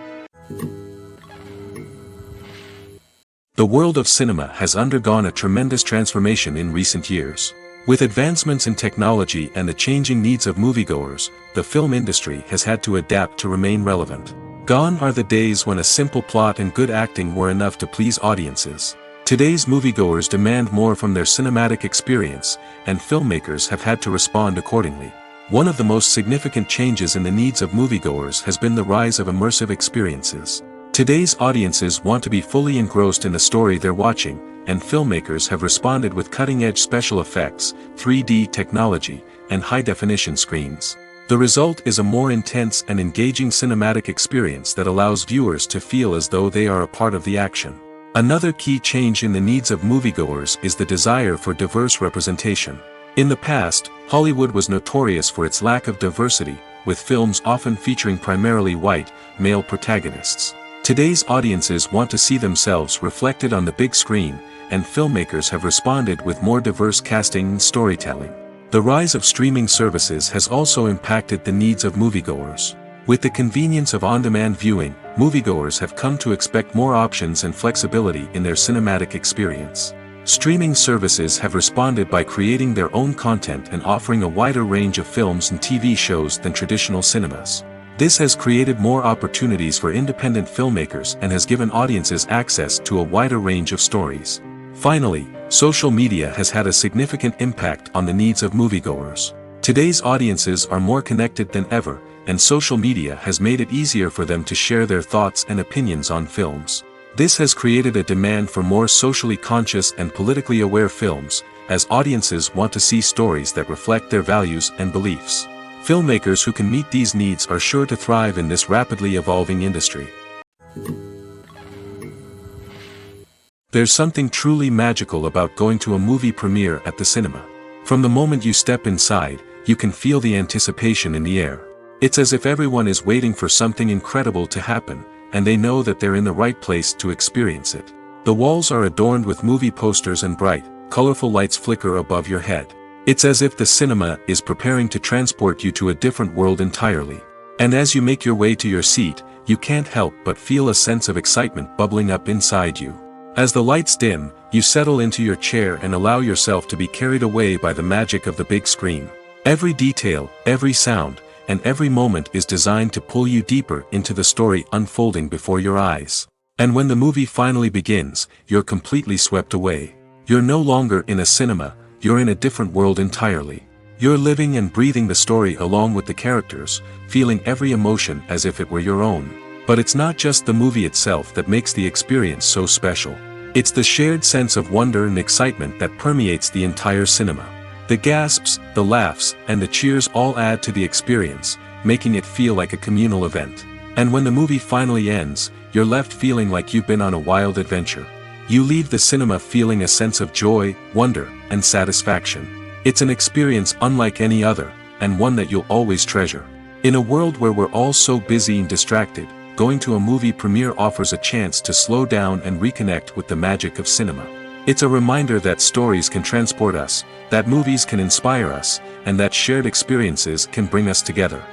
The world of cinema has undergone a tremendous transformation in recent years. With advancements in technology and the changing needs of moviegoers, the film industry has had to adapt to remain relevant. Gone are the days when a simple plot and good acting were enough to please audiences. Today's moviegoers demand more from their cinematic experience, and filmmakers have had to respond accordingly. One of the most significant changes in the needs of moviegoers has been the rise of immersive experiences. Today's audiences want to be fully engrossed in the story they're watching, and filmmakers have responded with cutting-edge special effects, 3D technology, and high-definition screens. The result is a more intense and engaging cinematic experience that allows viewers to feel as though they are a part of the action. Another key change in the needs of moviegoers is the desire for diverse representation. In the past, Hollywood was notorious for its lack of diversity, with films often featuring primarily white, male protagonists. Today's audiences want to see themselves reflected on the big screen, and filmmakers have responded with more diverse casting and storytelling. The rise of streaming services has also impacted the needs of moviegoers. With the convenience of on-demand viewing, moviegoers have come to expect more options and flexibility in their cinematic experience. Streaming services have responded by creating their own content and offering a wider range of films and TV shows than traditional cinemas. This has created more opportunities for independent filmmakers and has given audiences access to a wider range of stories. Finally, social media has had a significant impact on the needs of moviegoers. Today's audiences are more connected than ever, and social media has made it easier for them to share their thoughts and opinions on films. This has created a demand for more socially conscious and politically aware films, as audiences want to see stories that reflect their values and beliefs. Filmmakers who can meet these needs are sure to thrive in this rapidly evolving industry. There's something truly magical about going to a movie premiere at the cinema. From the moment you step inside, you can feel the anticipation in the air. It's as if everyone is waiting for something incredible to happen, and they know that they're in the right place to experience it. The walls are adorned with movie posters and bright, colorful lights flicker above your head. It's as if the cinema is preparing to transport you to a different world entirely. And as you make your way to your seat, you can't help but feel a sense of excitement bubbling up inside you. As the lights dim, you settle into your chair and allow yourself to be carried away by the magic of the big screen. Every detail, every sound, and every moment is designed to pull you deeper into the story unfolding before your eyes. And when the movie finally begins, you're completely swept away. You're no longer in a cinema, you're in a different world entirely. You're living and breathing the story along with the characters, feeling every emotion as if it were your own. But it's not just the movie itself that makes the experience so special. It's the shared sense of wonder and excitement that permeates the entire cinema. The gasps, the laughs, and the cheers all add to the experience, making it feel like a communal event. And when the movie finally ends, you're left feeling like you've been on a wild adventure. You leave the cinema feeling a sense of joy, wonder, and satisfaction. It's an experience unlike any other, and one that you'll always treasure. In a world where we're all so busy and distracted, going to a movie premiere offers a chance to slow down and reconnect with the magic of cinema. It's a reminder that stories can transport us, that movies can inspire us, and that shared experiences can bring us together.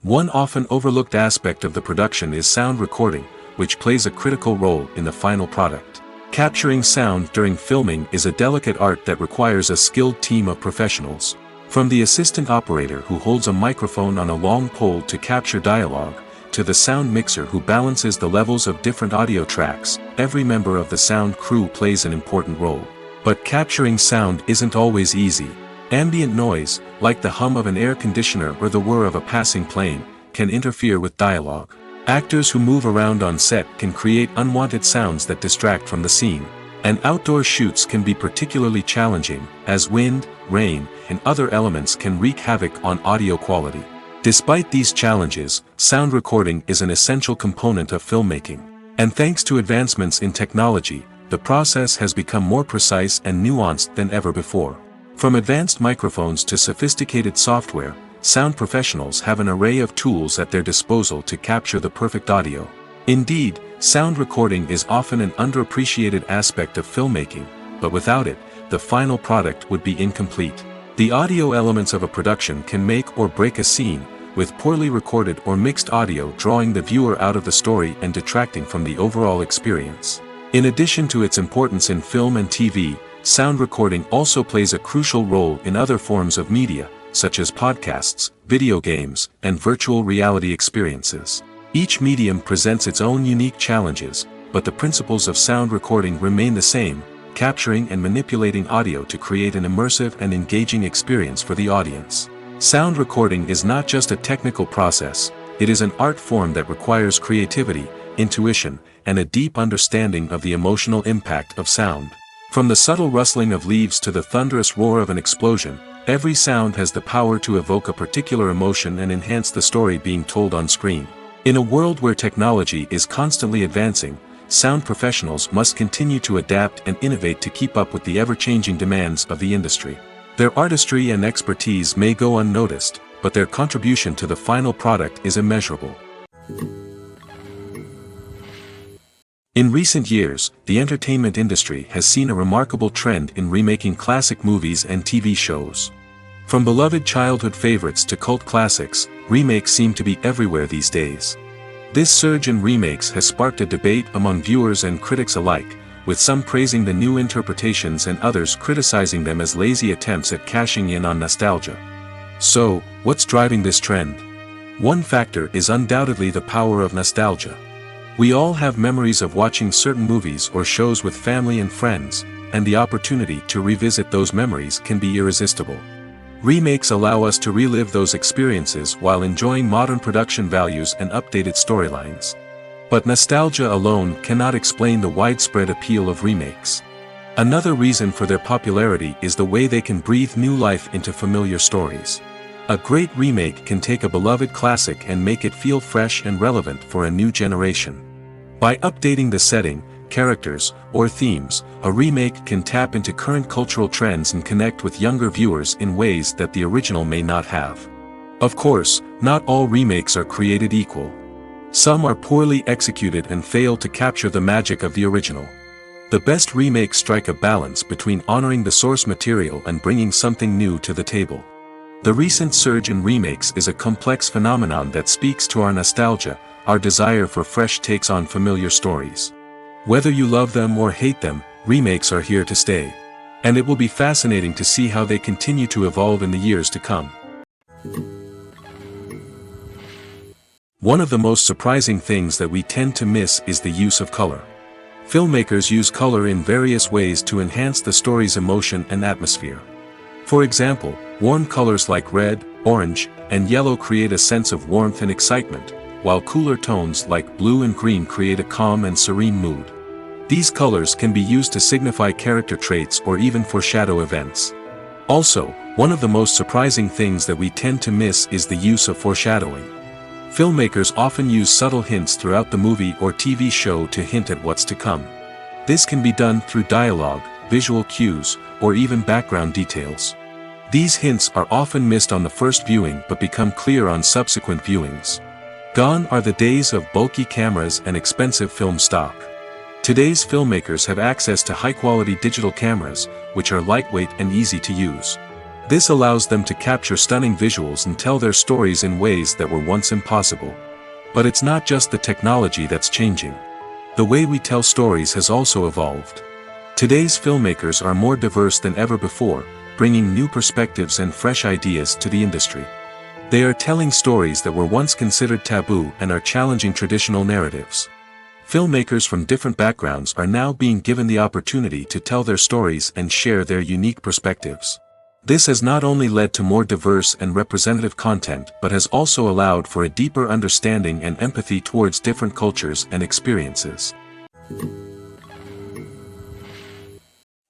One often overlooked aspect of the production is sound recording, which plays a critical role in the final product. Capturing sound during filming is a delicate art that requires a skilled team of professionals. From the assistant operator who holds a microphone on a long pole to capture dialogue, to the sound mixer who balances the levels of different audio tracks, every member of the sound crew plays an important role. But capturing sound isn't always easy. Ambient noise, like the hum of an air conditioner or the whir of a passing plane, can interfere with dialogue. Actors who move around on set can create unwanted sounds that distract from the scene. And outdoor shoots can be particularly challenging, as wind, rain, and other elements can wreak havoc on audio quality. Despite these challenges, sound recording is an essential component of filmmaking. And thanks to advancements in technology, the process has become more precise and nuanced than ever before. From advanced microphones to sophisticated software, sound professionals have an array of tools at their disposal to capture the perfect audio. Indeed, sound recording is often an underappreciated aspect of filmmaking, but without it, the final product would be incomplete. The audio elements of a production can make or break a scene, with poorly recorded or mixed audio drawing the viewer out of the story and detracting from the overall experience. In addition to its importance in film and TV, sound recording also plays a crucial role in other forms of media, such as podcasts, video games, and virtual reality experiences. Each medium presents its own unique challenges, but the principles of sound recording remain the same, capturing and manipulating audio to create an immersive and engaging experience for the audience. Sound recording is not just a technical process, it is an art form that requires creativity, intuition, and a deep understanding of the emotional impact of sound. From the subtle rustling of leaves to the thunderous roar of an explosion, every sound has the power to evoke a particular emotion and enhance the story being told on screen. In a world where technology is constantly advancing, sound professionals must continue to adapt and innovate to keep up with the ever-changing demands of the industry. Their artistry and expertise may go unnoticed, but their contribution to the final product is immeasurable. In recent years, the entertainment industry has seen a remarkable trend in remaking classic movies and TV shows. From beloved childhood favorites to cult classics, remakes seem to be everywhere these days. This surge in remakes has sparked a debate among viewers and critics alike, with some praising the new interpretations and others criticizing them as lazy attempts at cashing in on nostalgia. So, what's driving this trend? One factor is undoubtedly the power of nostalgia. We all have memories of watching certain movies or shows with family and friends, and the opportunity to revisit those memories can be irresistible. Remakes allow us to relive those experiences while enjoying modern production values and updated storylines. But nostalgia alone cannot explain the widespread appeal of remakes. Another reason for their popularity is the way they can breathe new life into familiar stories. A great remake can take a beloved classic and make it feel fresh and relevant for a new generation. By updating the setting, characters, or themes, a remake can tap into current cultural trends and connect with younger viewers in ways that the original may not have. Of course, not all remakes are created equal. Some are poorly executed and fail to capture the magic of the original. The best remakes strike a balance between honoring the source material and bringing something new to the table. The recent surge in remakes is a complex phenomenon that speaks to our nostalgia, our desire for fresh takes on familiar stories. Whether you love them or hate them, remakes are here to stay. And it will be fascinating to see how they continue to evolve in the years to come. One of the most surprising things that we tend to miss is the use of color. Filmmakers use color in various ways to enhance the story's emotion and atmosphere. For example, warm colors like red, orange, and yellow create a sense of warmth and excitement, while cooler tones like blue and green create a calm and serene mood. These colors can be used to signify character traits or even foreshadow events. Also, one of the most surprising things that we tend to miss is the use of foreshadowing. Filmmakers often use subtle hints throughout the movie or TV show to hint at what's to come. This can be done through dialogue, visual cues, or even background details. These hints are often missed on the first viewing but become clear on subsequent viewings. Gone are the days of bulky cameras and expensive film stock. Today's filmmakers have access to high-quality digital cameras, which are lightweight and easy to use. This allows them to capture stunning visuals and tell their stories in ways that were once impossible. But it's not just the technology that's changing. The way we tell stories has also evolved. Today's filmmakers are more diverse than ever before, bringing new perspectives and fresh ideas to the industry. They are telling stories that were once considered taboo and are challenging traditional narratives. Filmmakers from different backgrounds are now being given the opportunity to tell their stories and share their unique perspectives. This has not only led to more diverse and representative content but has also allowed for a deeper understanding and empathy towards different cultures and experiences.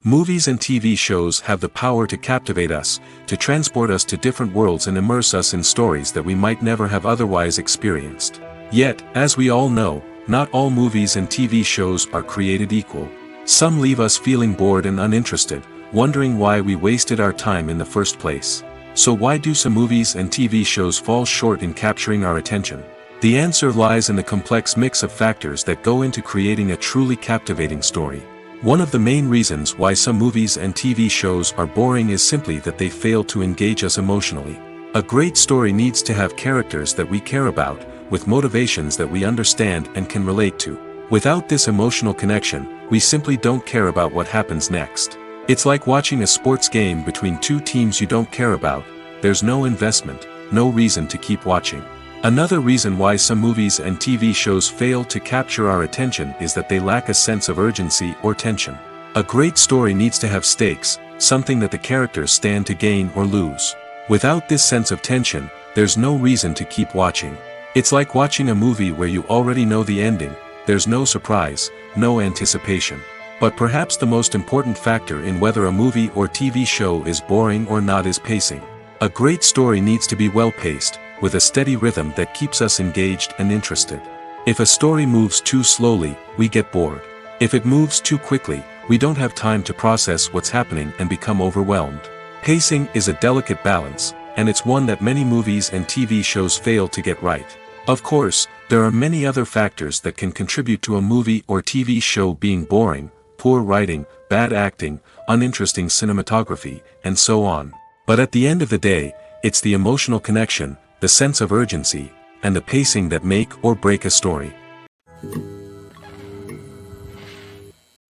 Movies and TV shows have the power to captivate us, to transport us to different worlds and immerse us in stories that we might never have otherwise experienced. Yet, as we all know, not all movies and TV shows are created equal. Some leave us feeling bored and uninterested, wondering why we wasted our time in the first place. So why do some movies and TV shows fall short in capturing our attention? The answer lies in the complex mix of factors that go into creating a truly captivating story. One of the main reasons why some movies and TV shows are boring is simply that they fail to engage us emotionally. A great story needs to have characters that we care about, with motivations that we understand and can relate to. Without this emotional connection, we simply don't care about what happens next. It's like watching a sports game between two teams you don't care about. There's no investment, no reason to keep watching. Another reason why some movies and TV shows fail to capture our attention is that they lack a sense of urgency or tension. A great story needs to have stakes, something that the characters stand to gain or lose. Without this sense of tension, there's no reason to keep watching. It's like watching a movie where you already know the ending. There's no surprise, no anticipation. But perhaps the most important factor in whether a movie or TV show is boring or not is pacing. A great story needs to be well-paced, with a steady rhythm that keeps us engaged and interested. If a story moves too slowly, we get bored. If it moves too quickly, we don't have time to process what's happening and become overwhelmed. Pacing is a delicate balance, and it's one that many movies and TV shows fail to get right. Of course, there are many other factors that can contribute to a movie or TV show being boring: poor writing, bad acting, uninteresting cinematography, and so on. But at the end of the day, it's the emotional connection, the sense of urgency, and the pacing that make or break a story.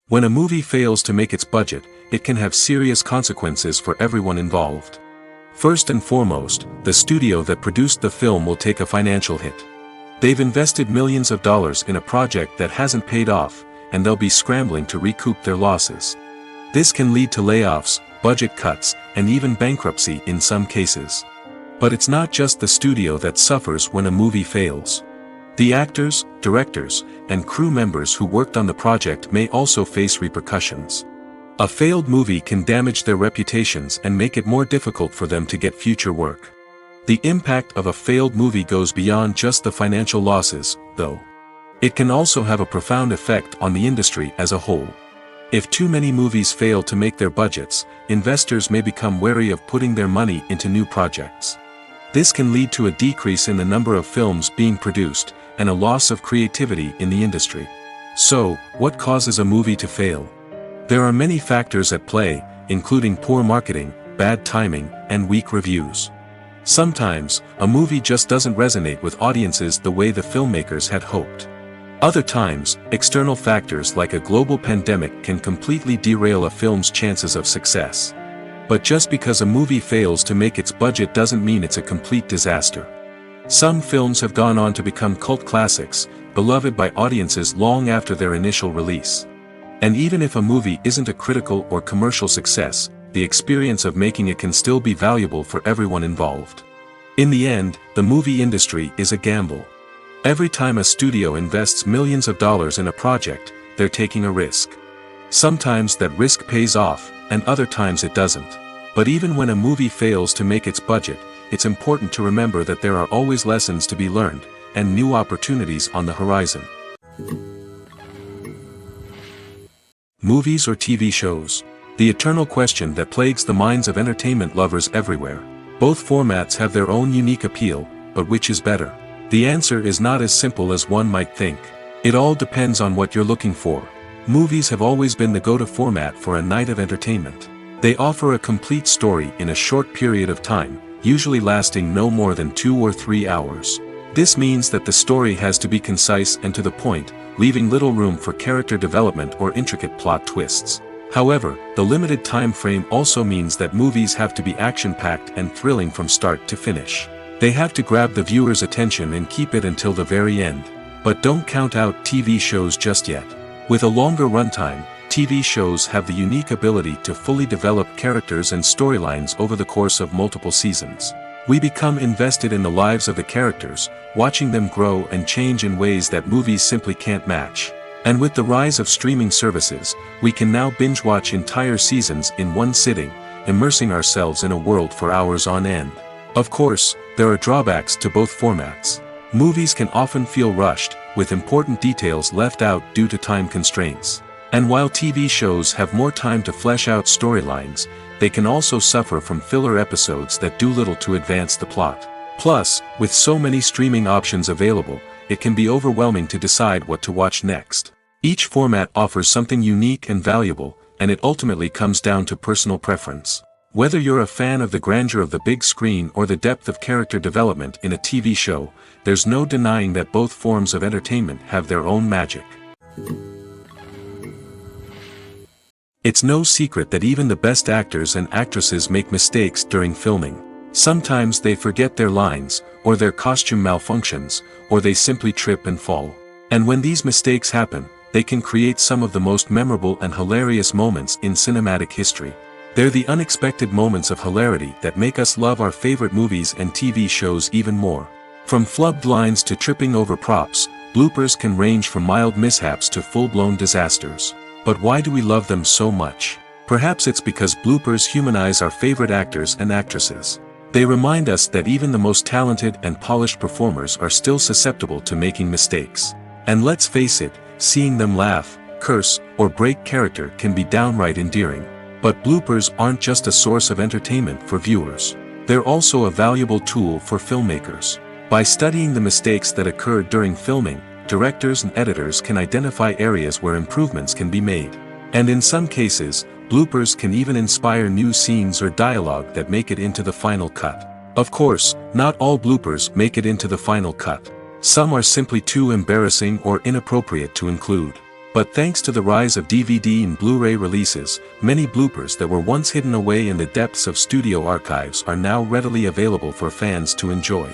When a movie fails to make its budget, it can have serious consequences for everyone involved. First and foremost, the studio that produced the film will take a financial hit. They've invested millions of dollars in a project that hasn't paid off, and they'll be scrambling to recoup their losses. This can lead to layoffs, budget cuts, and even bankruptcy in some cases. But it's not just the studio that suffers when a movie fails. The actors, directors, and crew members who worked on the project may also face repercussions. A failed movie can damage their reputations and make it more difficult for them to get future work. The impact of a failed movie goes beyond just the financial losses, though. It can also have a profound effect on the industry as a whole. If too many movies fail to make their budgets, investors may become wary of putting their money into new projects. This can lead to a decrease in the number of films being produced, and a loss of creativity in the industry. So, what causes a movie to fail? There are many factors at play, including poor marketing, bad timing, and weak reviews. Sometimes, a movie just doesn't resonate with audiences the way the filmmakers had hoped. Other times, external factors like a global pandemic can completely derail a film's chances of success. But just because a movie fails to make its budget doesn't mean it's a complete disaster. Some films have gone on to become cult classics, beloved by audiences long after their initial release. And even if a movie isn't a critical or commercial success, the experience of making it can still be valuable for everyone involved. In the end, the movie industry is a gamble. Every time a studio invests millions of dollars in a project, they're taking a risk. Sometimes that risk pays off, and other times it doesn't. But even when a movie fails to make its budget, it's important to remember that there are always lessons to be learned, and new opportunities on the horizon. Movies or TV shows? The eternal question that plagues the minds of entertainment lovers everywhere. Both formats have their own unique appeal, but which is better? The answer is not as simple as one might think. It all depends on what you're looking for. Movies have always been the go-to format for a night of entertainment. They offer a complete story in a short period of time, usually lasting no more than 2 or 3 hours. This means that the story has to be concise and to the point, leaving little room for character development or intricate plot twists. However, the limited time frame also means that movies have to be action-packed and thrilling from start to finish. They have to grab the viewer's attention and keep it until the very end. But don't count out TV shows just yet. With a longer runtime, TV shows have the unique ability to fully develop characters and storylines over the course of multiple seasons. We become invested in the lives of the characters, watching them grow and change in ways that movies simply can't match. And with the rise of streaming services, we can now binge-watch entire seasons in one sitting, immersing ourselves in a world for hours on end. Of course, there are drawbacks to both formats. Movies can often feel rushed, with important details left out due to time constraints. And while TV shows have more time to flesh out storylines, they can also suffer from filler episodes that do little to advance the plot. Plus, with so many streaming options available, it can be overwhelming to decide what to watch next. Each format offers something unique and valuable, and it ultimately comes down to personal preference. Whether you're a fan of the grandeur of the big screen or the depth of character development in a TV show, there's no denying that both forms of entertainment have their own magic. It's no secret that even the best actors and actresses make mistakes during filming. Sometimes they forget their lines, or their costume malfunctions, or they simply trip and fall. And when these mistakes happen, they can create some of the most memorable and hilarious moments in cinematic history. They're the unexpected moments of hilarity that make us love our favorite movies and TV shows even more. From flubbed lines to tripping over props, bloopers can range from mild mishaps to full-blown disasters. But why do we love them so much? Perhaps it's because bloopers humanize our favorite actors and actresses. They remind us that even the most talented and polished performers are still susceptible to making mistakes. And let's face it, seeing them laugh, curse, or break character can be downright endearing. But bloopers aren't just a source of entertainment for viewers. They're also a valuable tool for filmmakers. By studying the mistakes that occurred during filming, directors and editors can identify areas where improvements can be made. And in some cases, bloopers can even inspire new scenes or dialogue that make it into the final cut. Of course, not all bloopers make it into the final cut. Some are simply too embarrassing or inappropriate to include. But thanks to the rise of DVD and Blu-ray releases, many bloopers that were once hidden away in the depths of studio archives are now readily available for fans to enjoy.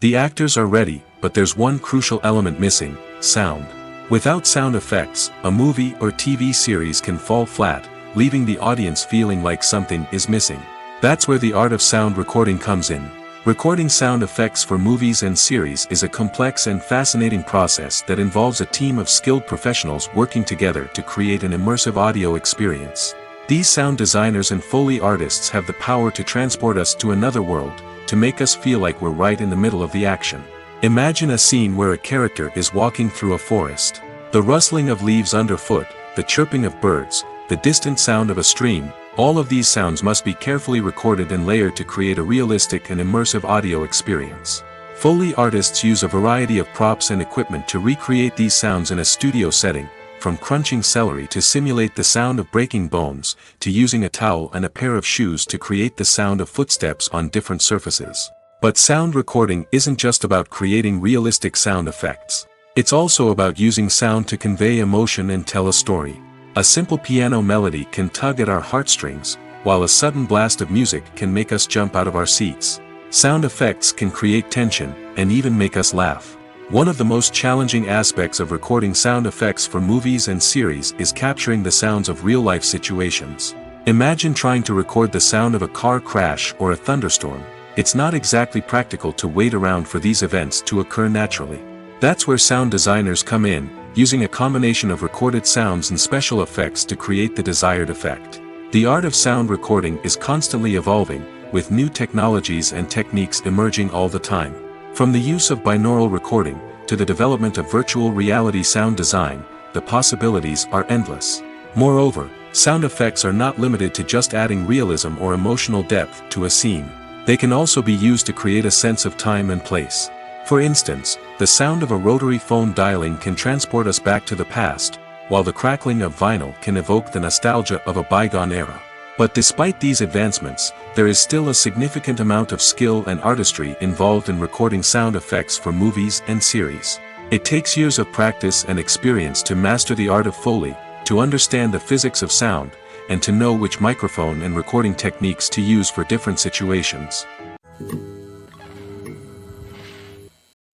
The actors are ready, but there's one crucial element missing: sound. Without sound effects, a movie or TV series can fall flat, leaving the audience feeling like something is missing. That's where the art of sound recording comes in. Recording sound effects for movies and series is a complex and fascinating process that involves a team of skilled professionals working together to create an immersive audio experience. These sound designers and Foley artists have the power to transport us to another world, to make us feel like we're right in the middle of the action. Imagine a scene where a character is walking through a forest. The rustling of leaves underfoot, the chirping of birds, the distant sound of a stream, all of these sounds must be carefully recorded and layered to create a realistic and immersive audio experience. Foley artists use a variety of props and equipment to recreate these sounds in a studio setting, from crunching celery to simulate the sound of breaking bones, to using a towel and a pair of shoes to create the sound of footsteps on different surfaces. But sound recording isn't just about creating realistic sound effects. It's also about using sound to convey emotion and tell a story. A simple piano melody can tug at our heartstrings, while a sudden blast of music can make us jump out of our seats. Sound effects can create tension, and even make us laugh. One of the most challenging aspects of recording sound effects for movies and series is capturing the sounds of real-life situations. Imagine trying to record the sound of a car crash or a thunderstorm. It's not exactly practical to wait around for these events to occur naturally. That's where sound designers come in, using a combination of recorded sounds and special effects to create the desired effect. The art of sound recording is constantly evolving, with new technologies and techniques emerging all the time. From the use of binaural recording, to the development of virtual reality sound design, the possibilities are endless. Moreover, sound effects are not limited to just adding realism or emotional depth to a scene. They can also be used to create a sense of time and place. For instance, the sound of a rotary phone dialing can transport us back to the past, while the crackling of vinyl can evoke the nostalgia of a bygone era. But despite these advancements, there is still a significant amount of skill and artistry involved in recording sound effects for movies and series. It takes years of practice and experience to master the art of Foley, to understand the physics of sound, and to know which microphone and recording techniques to use for different situations.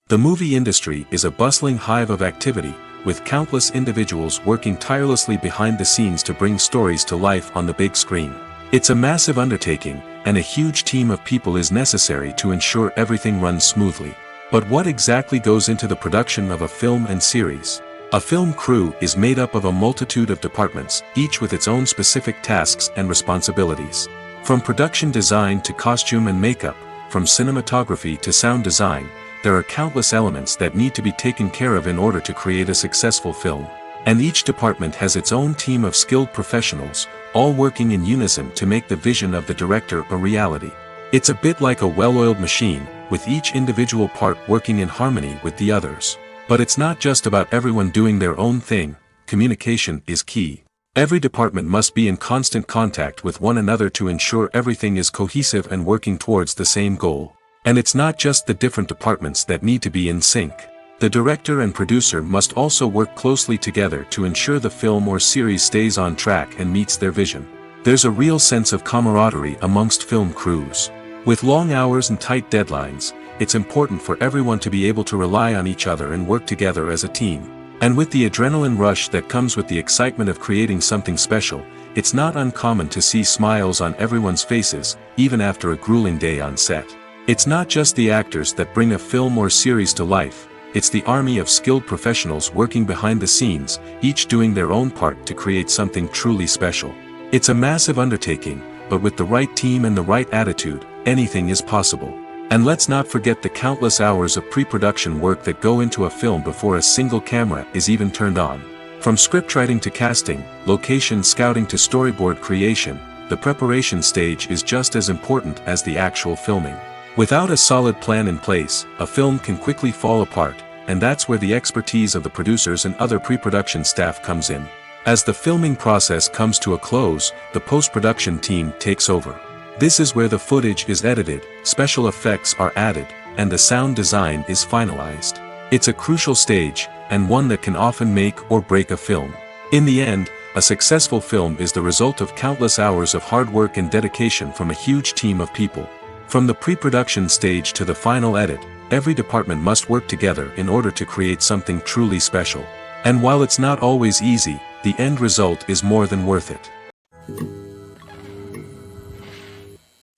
The movie industry is a bustling hive of activity, with countless individuals working tirelessly behind the scenes to bring stories to life on the big screen. It's a massive undertaking, and a huge team of people is necessary to ensure everything runs smoothly. But what exactly goes into the production of a film and series? A film crew is made up of a multitude of departments, each with its own specific tasks and responsibilities. From production design to costume and makeup, from cinematography to sound design, there are countless elements that need to be taken care of in order to create a successful film. And each department has its own team of skilled professionals, all working in unison to make the vision of the director a reality. It's a bit like a well-oiled machine, with each individual part working in harmony with the others. But it's not just about everyone doing their own thing. Communication is key. Every department must be in constant contact with one another to ensure everything is cohesive and working towards the same goal. And it's not just the different departments that need to be in sync. The director and producer must also work closely together to ensure the film or series stays on track and meets their vision. There's a real sense of camaraderie amongst film crews. With long hours and tight deadlines, it's important for everyone to be able to rely on each other and work together as a team. And with the adrenaline rush that comes with the excitement of creating something special, it's not uncommon to see smiles on everyone's faces, even after a grueling day on set. It's not just the actors that bring a film or series to life, it's the army of skilled professionals working behind the scenes, each doing their own part to create something truly special. It's a massive undertaking, but with the right team and the right attitude, anything is possible. And let's not forget the countless hours of pre-production work that go into a film before a single camera is even turned on. From scriptwriting to casting, location scouting to storyboard creation, the preparation stage is just as important as the actual filming. Without a solid plan in place, a film can quickly fall apart, and that's where the expertise of the producers and other pre-production staff comes in. As the filming process comes to a close, the post-production team takes over. This is where the footage is edited, special effects are added, and the sound design is finalized. It's a crucial stage, and one that can often make or break a film. In the end, a successful film is the result of countless hours of hard work and dedication from a huge team of people. From the pre-production stage to the final edit, every department must work together in order to create something truly special. And while it's not always easy, the end result is more than worth it.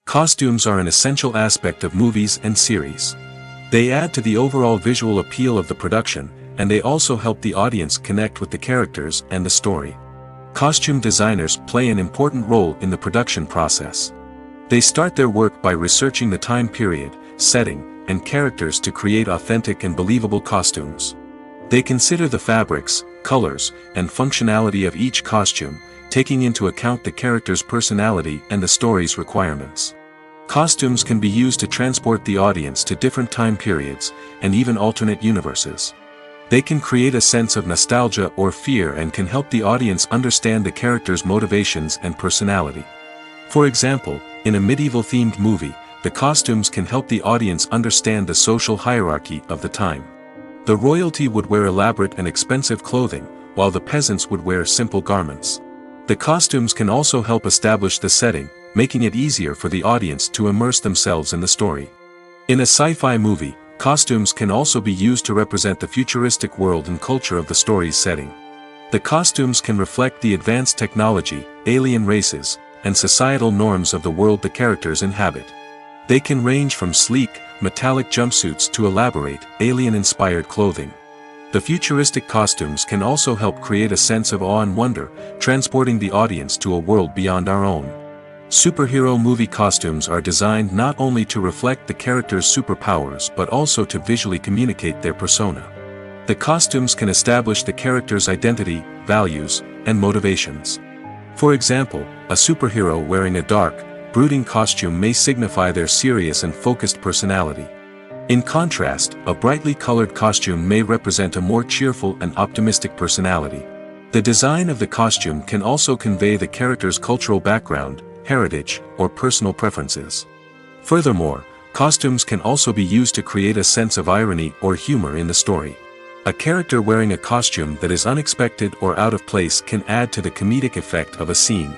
Costumes are an essential aspect of movies and series. They add to the overall visual appeal of the production, and they also help the audience connect with the characters and the story. Costume designers play an important role in the production process. They start their work by researching the time period, setting, and characters to create authentic and believable costumes. They consider the fabrics, colors, and functionality of each costume, taking into account the character's personality and the story's requirements. Costumes can be used to transport the audience to different time periods, and even alternate universes. They can create a sense of nostalgia or fear and can help the audience understand the character's motivations and personality. For example, in a medieval-themed movie, the costumes can help the audience understand the social hierarchy of the time. The royalty would wear elaborate and expensive clothing, while the peasants would wear simple garments. The costumes can also help establish the setting, making it easier for the audience to immerse themselves in the story. In a sci-fi movie, costumes can also be used to represent the futuristic world and culture of the story's setting. The costumes can reflect the advanced technology, alien races, and societal norms of the world the characters inhabit. They can range from sleek, metallic jumpsuits to elaborate, alien-inspired clothing. The futuristic costumes can also help create a sense of awe and wonder, transporting the audience to a world beyond our own. Superhero movie costumes are designed not only to reflect the character's superpowers but also to visually communicate their persona. The costumes can establish the character's identity, values, and motivations. For example, a superhero wearing a dark, brooding costume may signify their serious and focused personality. In contrast, a brightly colored costume may represent a more cheerful and optimistic personality. The design of the costume can also convey the character's cultural background, heritage, or personal preferences. Furthermore, costumes can also be used to create a sense of irony or humor in the story. A character wearing a costume that is unexpected or out of place can add to the comedic effect of a scene.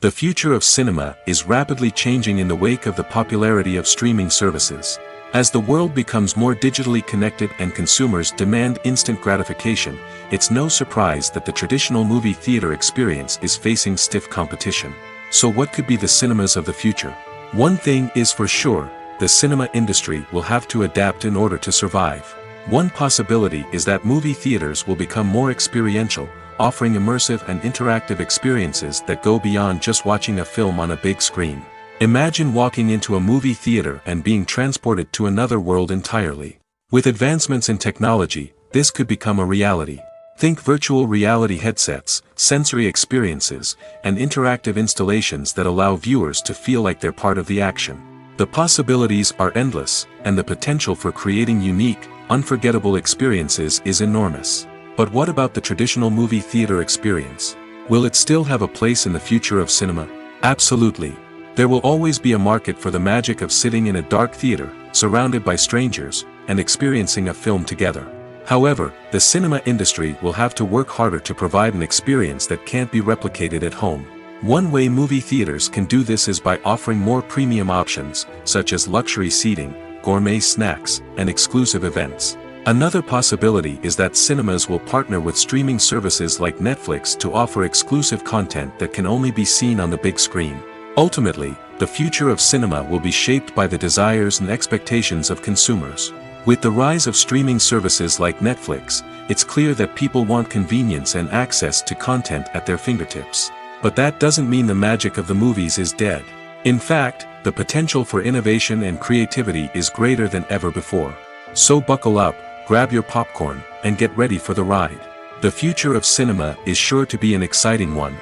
The future of cinema is rapidly changing in the wake of the popularity of streaming services. As the world becomes more digitally connected and consumers demand instant gratification, it's no surprise that the traditional movie theater experience is facing stiff competition. So what could be the cinemas of the future? One thing is for sure, the cinema industry will have to adapt in order to survive. One possibility is that movie theaters will become more experiential, offering immersive and interactive experiences that go beyond just watching a film on a big screen. Imagine walking into a movie theater and being transported to another world entirely. With advancements in technology, this could become a reality. Think virtual reality headsets, sensory experiences, and interactive installations that allow viewers to feel like they're part of the action. The possibilities are endless, and the potential for creating unique, unforgettable experiences is enormous. But what about the traditional movie theater experience? Will it still have a place in the future of cinema? Absolutely. There will always be a market for the magic of sitting in a dark theater, surrounded by strangers, and experiencing a film together. However, the cinema industry will have to work harder to provide an experience that can't be replicated at home. One way movie theaters can do this is by offering more premium options, such as luxury seating, gourmet snacks, and exclusive events. Another possibility is that cinemas will partner with streaming services like Netflix to offer exclusive content that can only be seen on the big screen. Ultimately, the future of cinema will be shaped by the desires and expectations of consumers. With the rise of streaming services like Netflix, it's clear that people want convenience and access to content at their fingertips. But that doesn't mean the magic of the movies is dead. In fact, the potential for innovation and creativity is greater than ever before. So buckle up, grab your popcorn, and get ready for the ride. The future of cinema is sure to be an exciting one.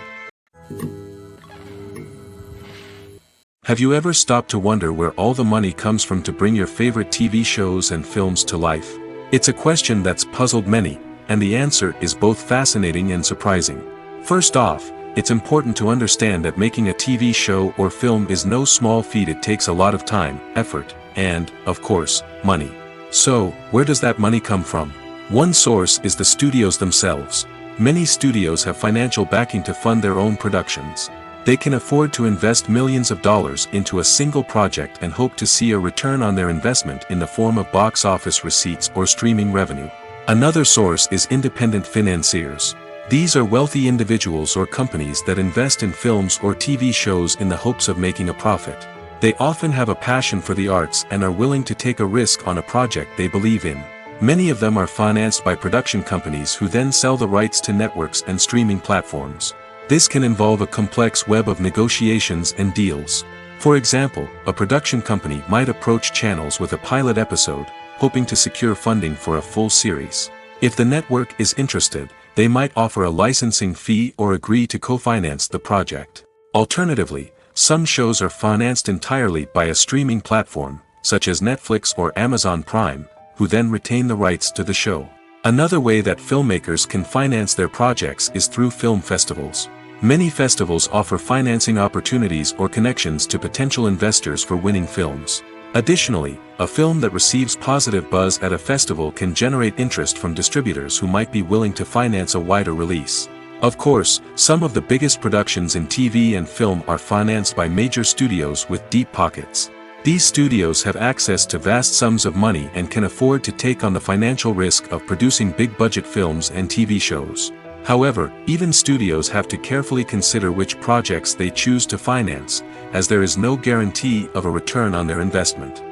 Have you ever stopped to wonder where all the money comes from to bring your favorite TV shows and films to life? It's a question that's puzzled many, and the answer is both fascinating and surprising. First off, it's important to understand that making a TV show or film is no small feat. It takes a lot of time, effort, and, of course, money. So, where does that money come from? One source is the studios themselves. Many studios have financial backing to fund their own productions. They can afford to invest millions of dollars into a single project and hope to see a return on their investment in the form of box office receipts or streaming revenue. Another source is independent financiers. These are wealthy individuals or companies that invest in films or TV shows in the hopes of making a profit. They often have a passion for the arts and are willing to take a risk on a project they believe in. Many of them are financed by production companies who then sell the rights to networks and streaming platforms. This can involve a complex web of negotiations and deals. For example, a production company might approach channels with a pilot episode, hoping to secure funding for a full series. If the network is interested, they might offer a licensing fee or agree to co-finance the project. Alternatively, some shows are financed entirely by a streaming platform, such as Netflix or Amazon Prime, who then retain the rights to the show. Another way that filmmakers can finance their projects is through film festivals. Many festivals offer financing opportunities or connections to potential investors for winning films. Additionally, a film that receives positive buzz at a festival can generate interest from distributors who might be willing to finance a wider release. Of course, some of the biggest productions in TV and film are financed by major studios with deep pockets. These studios have access to vast sums of money and can afford to take on the financial risk of producing big-budget films and TV shows. However, even studios have to carefully consider which projects they choose to finance, as there is no guarantee of a return on their investment.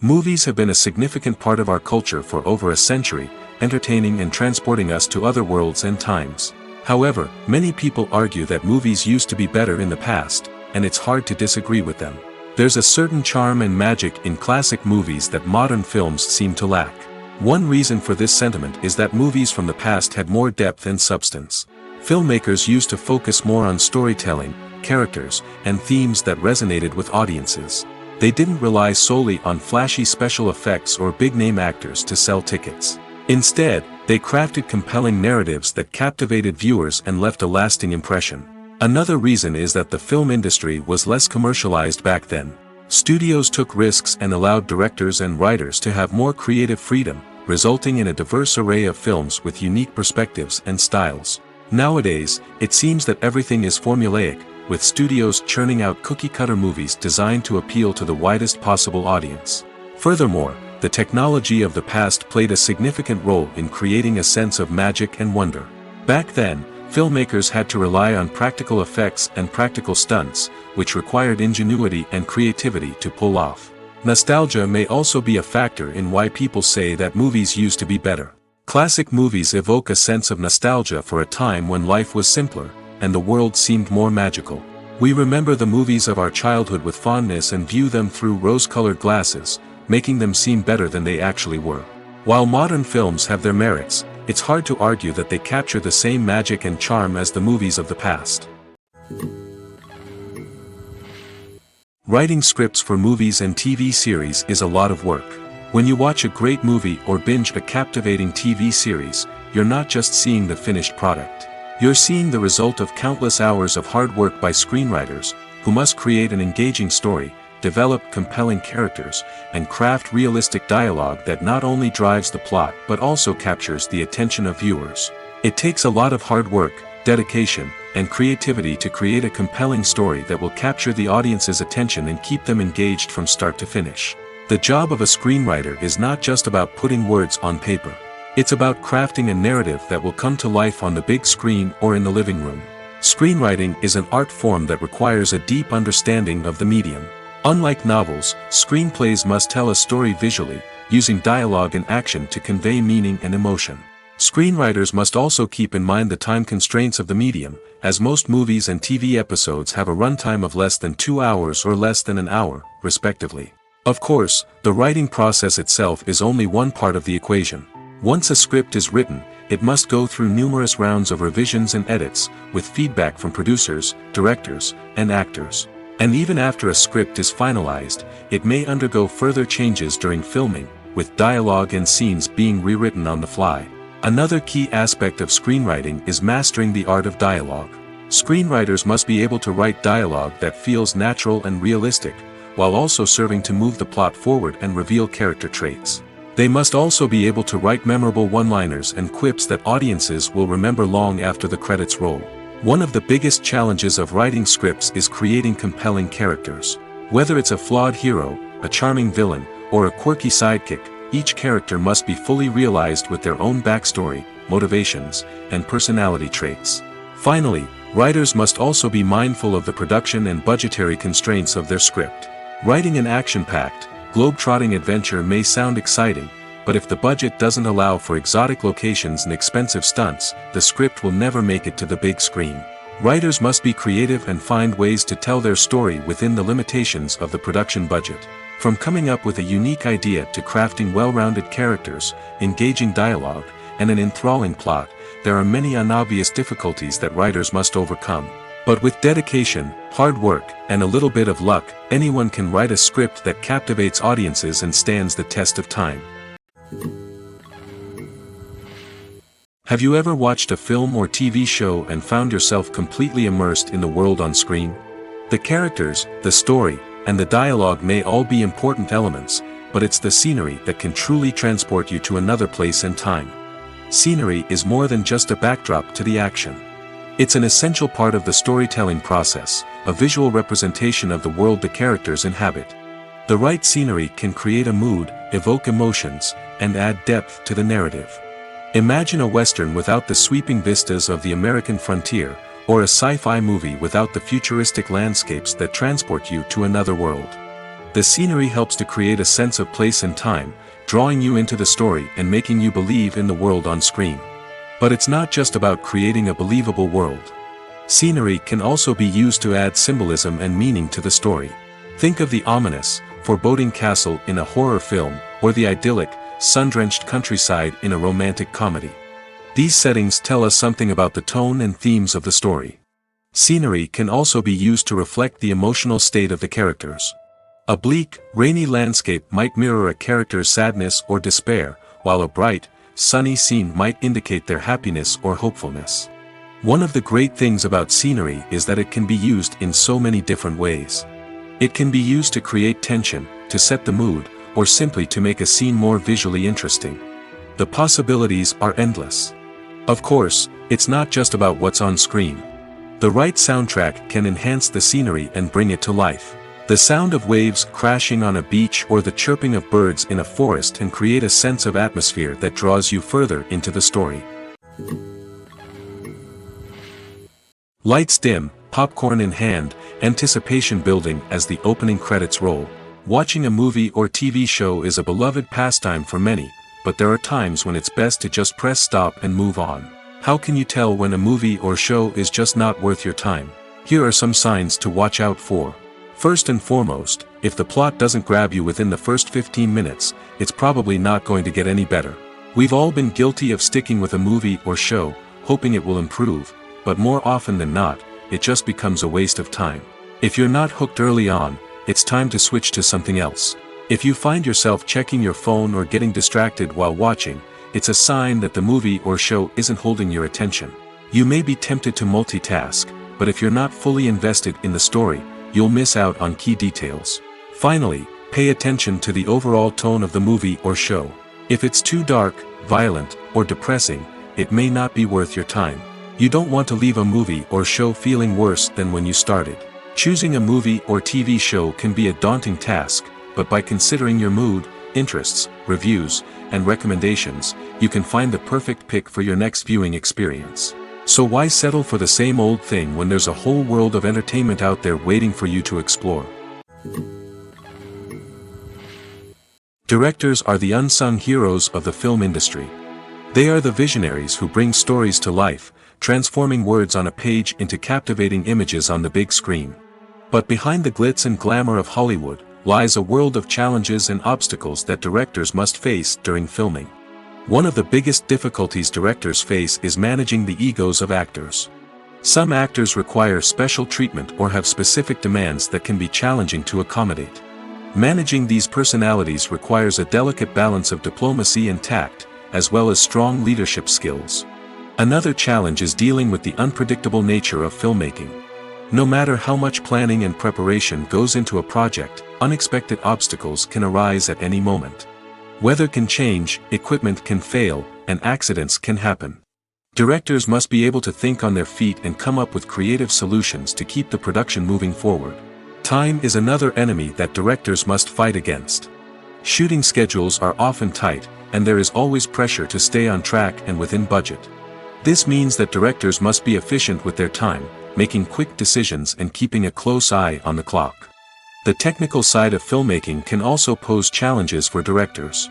Movies have been a significant part of our culture for over a century, entertaining and transporting us to other worlds and times. However, many people argue that movies used to be better in the past, and it's hard to disagree with them. There's a certain charm and magic in classic movies that modern films seem to lack. One reason for this sentiment is that movies from the past had more depth and substance. Filmmakers used to focus more on storytelling, characters, and themes that resonated with audiences. They didn't rely solely on flashy special effects or big-name actors to sell tickets. Instead, they crafted compelling narratives that captivated viewers and left a lasting impression. Another reason is that the film industry was less commercialized back then. Studios took risks and allowed directors and writers to have more creative freedom, resulting in a diverse array of films with unique perspectives and styles. Nowadays, it seems that everything is formulaic, with studios churning out cookie-cutter movies designed to appeal to the widest possible audience. Furthermore, the technology of the past played a significant role in creating a sense of magic and wonder. Back then, filmmakers had to rely on practical effects and practical stunts, which required ingenuity and creativity to pull off. Nostalgia may also be a factor in why people say that movies used to be better. Classic movies evoke a sense of nostalgia for a time when life was simpler, and the world seemed more magical. We remember the movies of our childhood with fondness and view them through rose-colored glasses, making them seem better than they actually were. While modern films have their merits, it's hard to argue that they capture the same magic and charm as the movies of the past. Writing scripts for movies and TV series is a lot of work. When you watch a great movie or binge a captivating TV series, you're not just seeing the finished product. You're seeing the result of countless hours of hard work by screenwriters, who must create an engaging story, develop compelling characters, and craft realistic dialogue that not only drives the plot but also captures the attention of viewers. It takes a lot of hard work, dedication, and creativity to create a compelling story that will capture the audience's attention and keep them engaged from start to finish. The job of a screenwriter is not just about putting words on paper. It's about crafting a narrative that will come to life on the big screen or in the living room. Screenwriting is an art form that requires a deep understanding of the medium. Unlike novels, screenplays must tell a story visually, using dialogue and action to convey meaning and emotion. Screenwriters must also keep in mind the time constraints of the medium, as most movies and TV episodes have a runtime of less than 2 hours or less than an hour, respectively. Of course, the writing process itself is only one part of the equation. Once a script is written, it must go through numerous rounds of revisions and edits, with feedback from producers, directors, and actors. And even after a script is finalized, it may undergo further changes during filming, with dialogue and scenes being rewritten on the fly. Another key aspect of screenwriting is mastering the art of dialogue. Screenwriters must be able to write dialogue that feels natural and realistic, while also serving to move the plot forward and reveal character traits. They must also be able to write memorable one-liners and quips that audiences will remember long after the credits roll. One of the biggest challenges of writing scripts is creating compelling characters. Whether it's a flawed hero, a charming villain, or a quirky sidekick, each character must be fully realized with their own backstory, motivations, and personality traits. Finally, writers must also be mindful of the production and budgetary constraints of their script. Writing an action-packed, globe-trotting adventure may sound exciting, but if the budget doesn't allow for exotic locations and expensive stunts, the script will never make it to the big screen. Writers must be creative and find ways to tell their story within the limitations of the production budget. From coming up with a unique idea to crafting well-rounded characters, engaging dialogue, and an enthralling plot, there are many unobvious difficulties that writers must overcome. But with dedication, hard work, and a little bit of luck, anyone can write a script that captivates audiences and stands the test of time. Have you ever watched a film or TV show and found yourself completely immersed in the world on screen? The characters, the story, and the dialogue may all be important elements, but it's the scenery that can truly transport you to another place and time. Scenery is more than just a backdrop to the action. It's an essential part of the storytelling process, a visual representation of the world the characters inhabit. The right scenery can create a mood, evoke emotions, and add depth to the narrative. Imagine a Western without the sweeping vistas of the American frontier, or a sci-fi movie without the futuristic landscapes that transport you to another world. The scenery helps to create a sense of place and time, drawing you into the story and making you believe in the world on screen. But it's not just about creating a believable world. Scenery can also be used to add symbolism and meaning to the story. Think of the ominous, foreboding castle in a horror film, or the idyllic, sun-drenched countryside in a romantic comedy. These settings tell us something about the tone and themes of the story. Scenery can also be used to reflect the emotional state of the characters. A bleak, rainy landscape might mirror a character's sadness or despair, while a bright, sunny scene might indicate their happiness or hopefulness. One of the great things about scenery is that it can be used in so many different ways. It can be used to create tension, to set the mood, or simply to make a scene more visually interesting. The possibilities are endless. Of course, it's not just about what's on screen. The right soundtrack can enhance the scenery and bring it to life. The sound of waves crashing on a beach or the chirping of birds in a forest can create a sense of atmosphere that draws you further into the story. Lights dim, popcorn in hand, anticipation building as the opening credits roll. Watching a movie or TV show is a beloved pastime for many, but there are times when it's best to just press stop and move on. How can you tell when a movie or show is just not worth your time? Here are some signs to watch out for. First and foremost, if the plot doesn't grab you within the first 15 minutes, it's probably not going to get any better. We've all been guilty of sticking with a movie or show, hoping it will improve, but more often than not, it just becomes a waste of time. If you're not hooked early on, it's time to switch to something else. If you find yourself checking your phone or getting distracted while watching, it's a sign that the movie or show isn't holding your attention. You may be tempted to multitask, but if you're not fully invested in the story, you'll miss out on key details. Finally, pay attention to the overall tone of the movie or show. If it's too dark, violent, or depressing, it may not be worth your time. You don't want to leave a movie or show feeling worse than when you started. Choosing a movie or TV show can be a daunting task, but by considering your mood, interests, reviews, and recommendations, you can find the perfect pick for your next viewing experience. So why settle for the same old thing when there's a whole world of entertainment out there waiting for you to explore? Directors are the unsung heroes of the film industry. They are the visionaries who bring stories to life, transforming words on a page into captivating images on the big screen. But behind the glitz and glamour of Hollywood, lies a world of challenges and obstacles that directors must face during filming. One of the biggest difficulties directors face is managing the egos of actors. Some actors require special treatment or have specific demands that can be challenging to accommodate. Managing these personalities requires a delicate balance of diplomacy and tact, as well as strong leadership skills. Another challenge is dealing with the unpredictable nature of filmmaking. No matter how much planning and preparation goes into a project, unexpected obstacles can arise at any moment. Weather can change, equipment can fail, and accidents can happen. Directors must be able to think on their feet and come up with creative solutions to keep the production moving forward. Time is another enemy that directors must fight against. Shooting schedules are often tight, and there is always pressure to stay on track and within budget. This means that directors must be efficient with their time, making quick decisions and keeping a close eye on the clock. The technical side of filmmaking can also pose challenges for directors.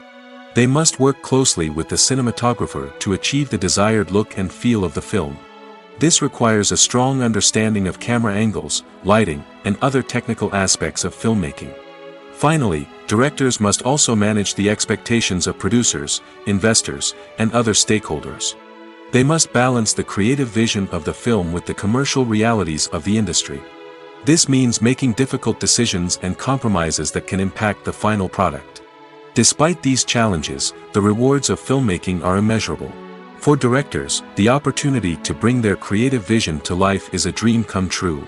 They must work closely with the cinematographer to achieve the desired look and feel of the film. This requires a strong understanding of camera angles, lighting, and other technical aspects of filmmaking. Finally, directors must also manage the expectations of producers, investors, and other stakeholders. They must balance the creative vision of the film with the commercial realities of the industry. This means making difficult decisions and compromises that can impact the final product. Despite these challenges, the rewards of filmmaking are immeasurable. For directors, the opportunity to bring their creative vision to life is a dream come true.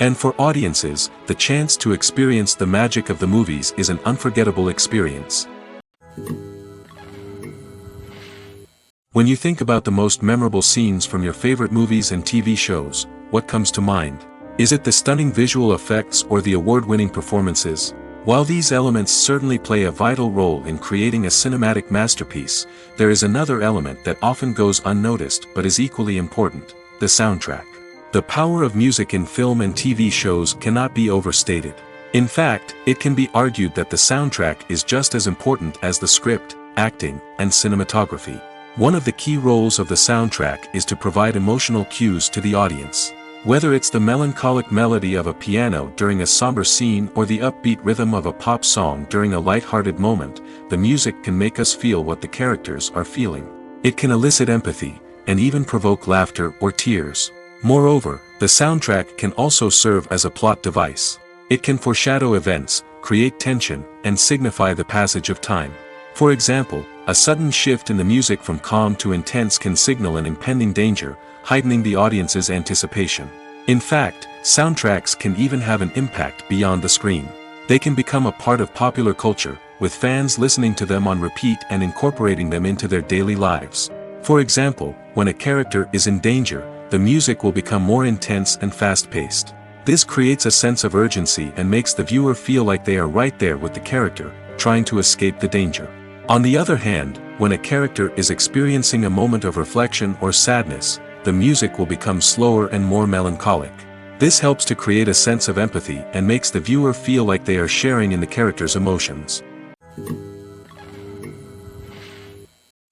And for audiences, the chance to experience the magic of the movies is an unforgettable experience. When you think about the most memorable scenes from your favorite movies and TV shows, what comes to mind? Is it the stunning visual effects or the award-winning performances? While these elements certainly play a vital role in creating a cinematic masterpiece, there is another element that often goes unnoticed but is equally important: the soundtrack. The power of music in film and TV shows cannot be overstated. In fact, it can be argued that the soundtrack is just as important as the script, acting, and cinematography. One of the key roles of the soundtrack is to provide emotional cues to the audience. Whether it's the melancholic melody of a piano during a somber scene or the upbeat rhythm of a pop song during a light-hearted moment, the music can make us feel what the characters are feeling. It can elicit empathy, and even provoke laughter or tears. Moreover, The soundtrack can also serve as a plot device. It can foreshadow events, create tension, and signify the passage of time. For example, a sudden shift in the music from calm to intense can signal an impending danger, heightening the audience's anticipation. In fact, soundtracks can even have an impact beyond the screen. They can become a part of popular culture, with fans listening to them on repeat and incorporating them into their daily lives. For example, when a character is in danger, the music will become more intense and fast-paced. This creates a sense of urgency and makes the viewer feel like they are right there with the character, trying to escape the danger. On the other hand, when a character is experiencing a moment of reflection or sadness, the music will become slower and more melancholic. This helps to create a sense of empathy and makes the viewer feel like they are sharing in the character's emotions.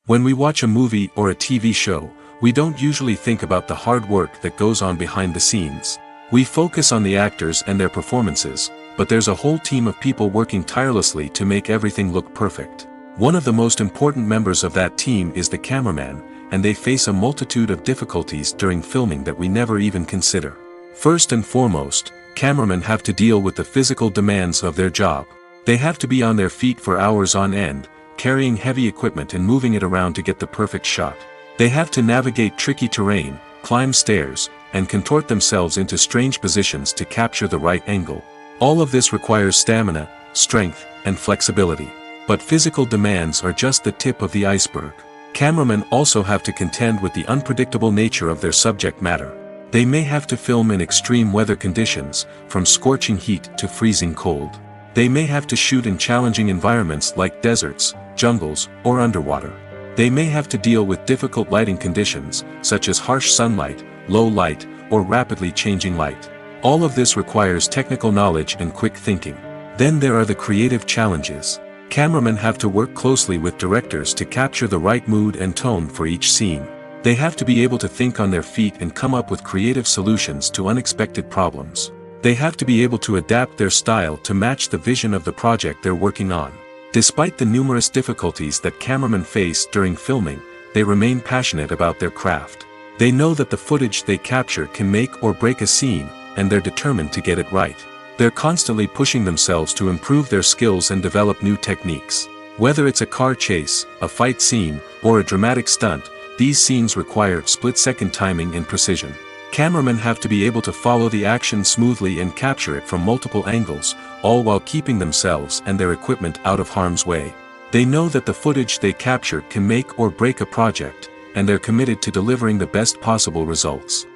When we watch a movie or a TV show, we don't usually think about the hard work that goes on behind the scenes. We focus on the actors and their performances, but there's a whole team of people working tirelessly to make everything look perfect. One of the most important members of that team is the cameraman, and they face a multitude of difficulties during filming that we never even consider. First and foremost, cameramen have to deal with the physical demands of their job. They have to be on their feet for hours on end, carrying heavy equipment and moving it around to get the perfect shot. They have to navigate tricky terrain, climb stairs, and contort themselves into strange positions to capture the right angle. All of this requires stamina, strength, and flexibility. But physical demands are just the tip of the iceberg. Cameramen also have to contend with the unpredictable nature of their subject matter. They may have to film in extreme weather conditions, from scorching heat to freezing cold. They may have to shoot in challenging environments like deserts, jungles, or underwater. They may have to deal with difficult lighting conditions, such as harsh sunlight, low light, or rapidly changing light. All of this requires technical knowledge and quick thinking. Then there are the creative challenges. Cameramen have to work closely with directors to capture the right mood and tone for each scene. They have to be able to think on their feet and come up with creative solutions to unexpected problems. They have to be able to adapt their style to match the vision of the project they're working on. Despite the numerous difficulties that cameramen face during filming, they remain passionate about their craft. They know that the footage they capture can make or break a scene, and they're determined to get it right. They're constantly pushing themselves to improve their skills and develop new techniques. Whether it's a car chase, a fight scene, or a dramatic stunt, these scenes require split-second timing and precision. Cameramen have to be able to follow the action smoothly and capture it from multiple angles, all while keeping themselves and their equipment out of harm's way. They know that the footage they capture can make or break a project, and they're committed to delivering the best possible results.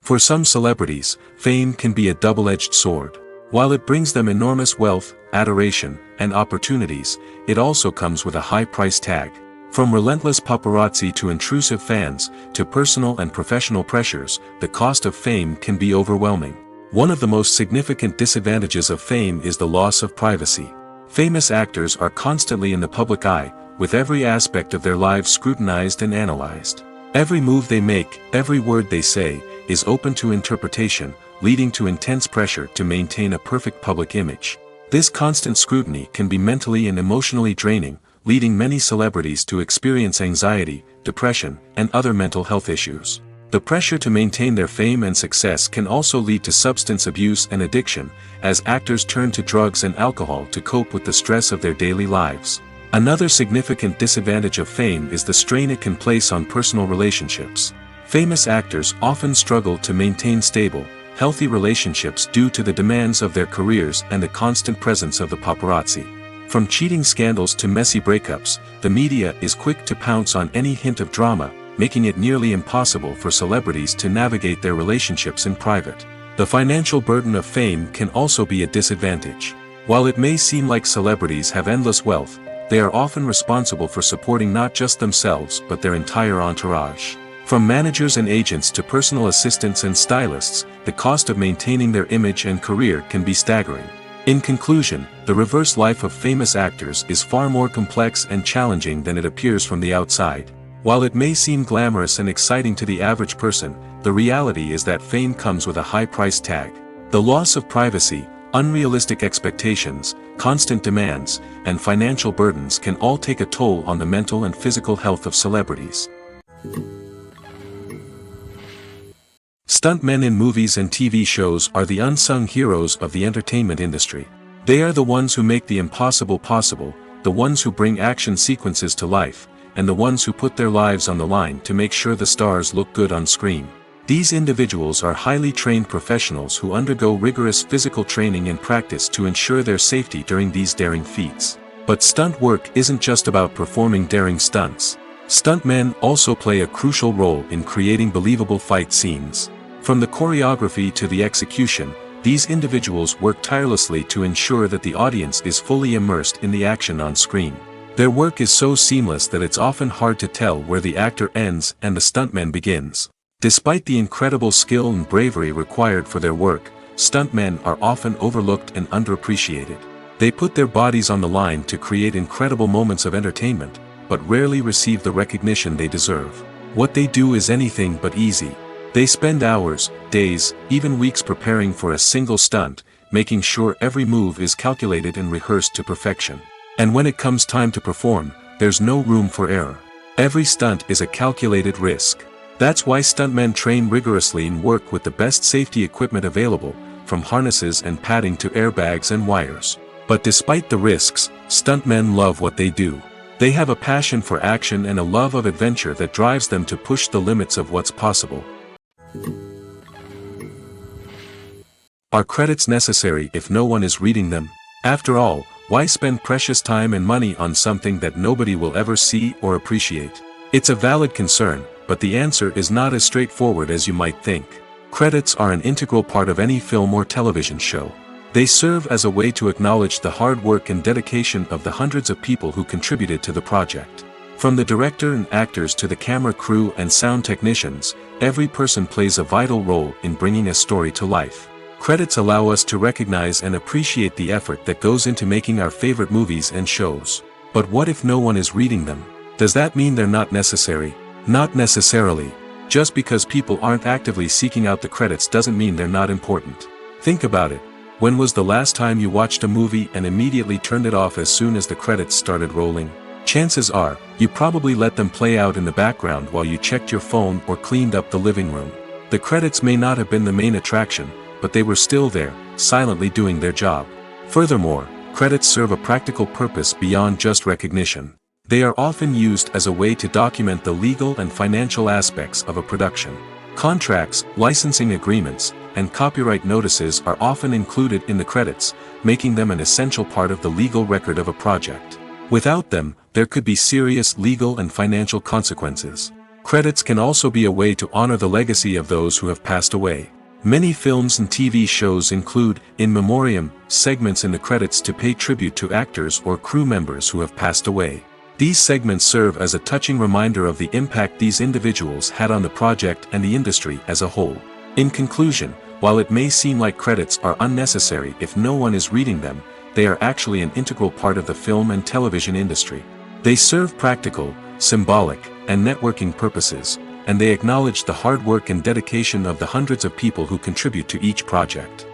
For some celebrities, fame can be a double-edged sword. While it brings them enormous wealth, adoration, and opportunities, it also comes with a high price tag. From relentless paparazzi to intrusive fans, to personal and professional pressures, the cost of fame can be overwhelming. One of the most significant disadvantages of fame is the loss of privacy. Famous actors are constantly in the public eye, with every aspect of their lives scrutinized and analyzed. Every move they make, every word they say, is open to interpretation, leading to intense pressure to maintain a perfect public image. This constant scrutiny can be mentally and emotionally draining, leading many celebrities to experience anxiety, depression, and other mental health issues. The pressure to maintain their fame and success can also lead to substance abuse and addiction, as actors turn to drugs and alcohol to cope with the stress of their daily lives. Another significant disadvantage of fame is the strain it can place on personal relationships. Famous actors often struggle to maintain stable, healthy relationships due to the demands of their careers and the constant presence of the paparazzi. From cheating scandals to messy breakups, the media is quick to pounce on any hint of drama, making it nearly impossible for celebrities to navigate their relationships in private. The financial burden of fame can also be a disadvantage. While it may seem like celebrities have endless wealth, they are often responsible for supporting not just themselves but their entire entourage. From managers and agents to personal assistants and stylists, the cost of maintaining their image and career can be staggering. In conclusion, the reverse life of famous actors is far more complex and challenging than it appears from the outside. While it may seem glamorous and exciting to the average person, the reality is that fame comes with a high price tag. The loss of privacy, unrealistic expectations, constant demands, and financial burdens can all take a toll on the mental and physical health of celebrities. Stuntmen in movies and TV shows are the unsung heroes of the entertainment industry. They are the ones who make the impossible possible, the ones who bring action sequences to life, and the ones who put their lives on the line to make sure the stars look good on screen. These individuals are highly trained professionals who undergo rigorous physical training and practice to ensure their safety during these daring feats. But stunt work isn't just about performing daring stunts. Stuntmen also play a crucial role in creating believable fight scenes. From the choreography to the execution, these individuals work tirelessly to ensure that the audience is fully immersed in the action on screen. Their work is so seamless that it's often hard to tell where the actor ends and the stuntman begins. Despite the incredible skill and bravery required for their work, stuntmen are often overlooked and underappreciated. They put their bodies on the line to create incredible moments of entertainment, but rarely receive the recognition they deserve. What they do is anything but easy. They spend hours, days, even weeks preparing for a single stunt, making sure every move is calculated and rehearsed to perfection. And when it comes time to perform, there's no room for error. Every stunt is a calculated risk. That's why stuntmen train rigorously and work with the best safety equipment available, from harnesses and padding to airbags and wires. But despite the risks, stuntmen love what they do. They have a passion for action and a love of adventure that drives them to push the limits of what's possible. Are credits necessary if no one is reading them? After all, why spend precious time and money on something that nobody will ever see or appreciate? It's a valid concern, but the answer is not as straightforward as you might think. Credits are an integral part of any film or television show. They serve as a way to acknowledge the hard work and dedication of the hundreds of people who contributed to the project. From the director and actors to the camera crew and sound technicians, every person plays a vital role in bringing a story to life. Credits allow us to recognize and appreciate the effort that goes into making our favorite movies and shows. But what if no one is reading them? Does that mean they're not necessary? Not necessarily. Just because people aren't actively seeking out the credits doesn't mean they're not important. Think about it. When was the last time you watched a movie and immediately turned it off as soon as the credits started rolling? Chances are, you probably let them play out in the background while you checked your phone or cleaned up the living room. The credits may not have been the main attraction, but they were still there, silently doing their job. Furthermore, credits serve a practical purpose beyond just recognition. They are often used as a way to document the legal and financial aspects of a production. Contracts, licensing agreements, and copyright notices are often included in the credits, making them an essential part of the legal record of a project. Without them, there could be serious legal and financial consequences. Credits can also be a way to honor the legacy of those who have passed away. Many films and TV shows include, in memoriam, segments in the credits to pay tribute to actors or crew members who have passed away. These segments serve as a touching reminder of the impact these individuals had on the project and the industry as a whole. In conclusion, while it may seem like credits are unnecessary if no one is reading them, they are actually an integral part of the film and television industry. They serve practical, symbolic, and networking purposes, and they acknowledge the hard work and dedication of the hundreds of people who contribute to each project.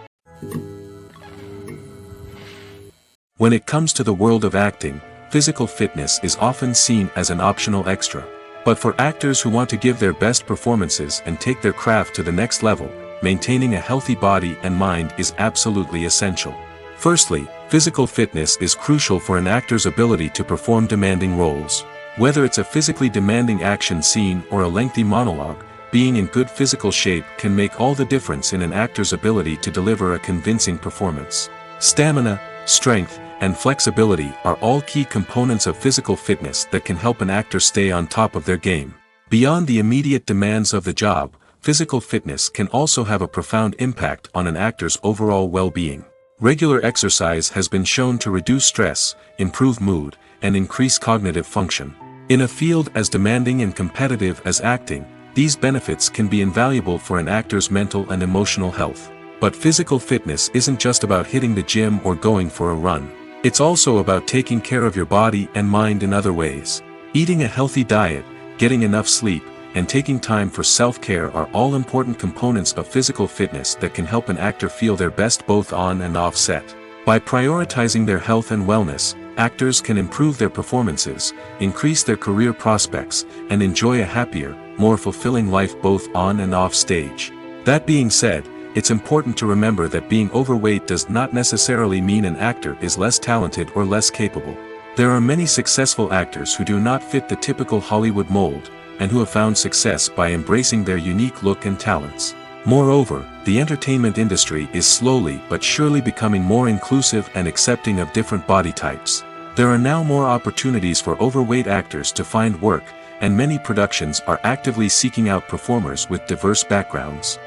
When it comes to the world of acting, physical fitness is often seen as an optional extra. But for actors who want to give their best performances and take their craft to the next level, maintaining a healthy body and mind is absolutely essential. Firstly, physical fitness is crucial for an actor's ability to perform demanding roles. Whether it's a physically demanding action scene or a lengthy monologue, being in good physical shape can make all the difference in an actor's ability to deliver a convincing performance. Stamina, strength, and flexibility are all key components of physical fitness that can help an actor stay on top of their game. Beyond the immediate demands of the job, physical fitness can also have a profound impact on an actor's overall well-being. Regular exercise has been shown to reduce stress, improve mood, and increase cognitive function. In a field as demanding and competitive as acting, these benefits can be invaluable for an actor's mental and emotional health. But physical fitness isn't just about hitting the gym or going for a run. It's also about taking care of your body and mind in other ways. Eating a healthy diet, getting enough sleep, and taking time for self-care are all important components of physical fitness that can help an actor feel their best both on and off set. By prioritizing their health and wellness, actors can improve their performances, increase their career prospects, and enjoy a happier, more fulfilling life both on and off stage. That being said, it's important to remember that being overweight does not necessarily mean an actor is less talented or less capable. There are many successful actors who do not fit the typical Hollywood mold, and who have found success by embracing their unique look and talents. Moreover, the entertainment industry is slowly but surely becoming more inclusive and accepting of different body types. There are now more opportunities for overweight actors to find work, and many productions are actively seeking out performers with diverse backgrounds.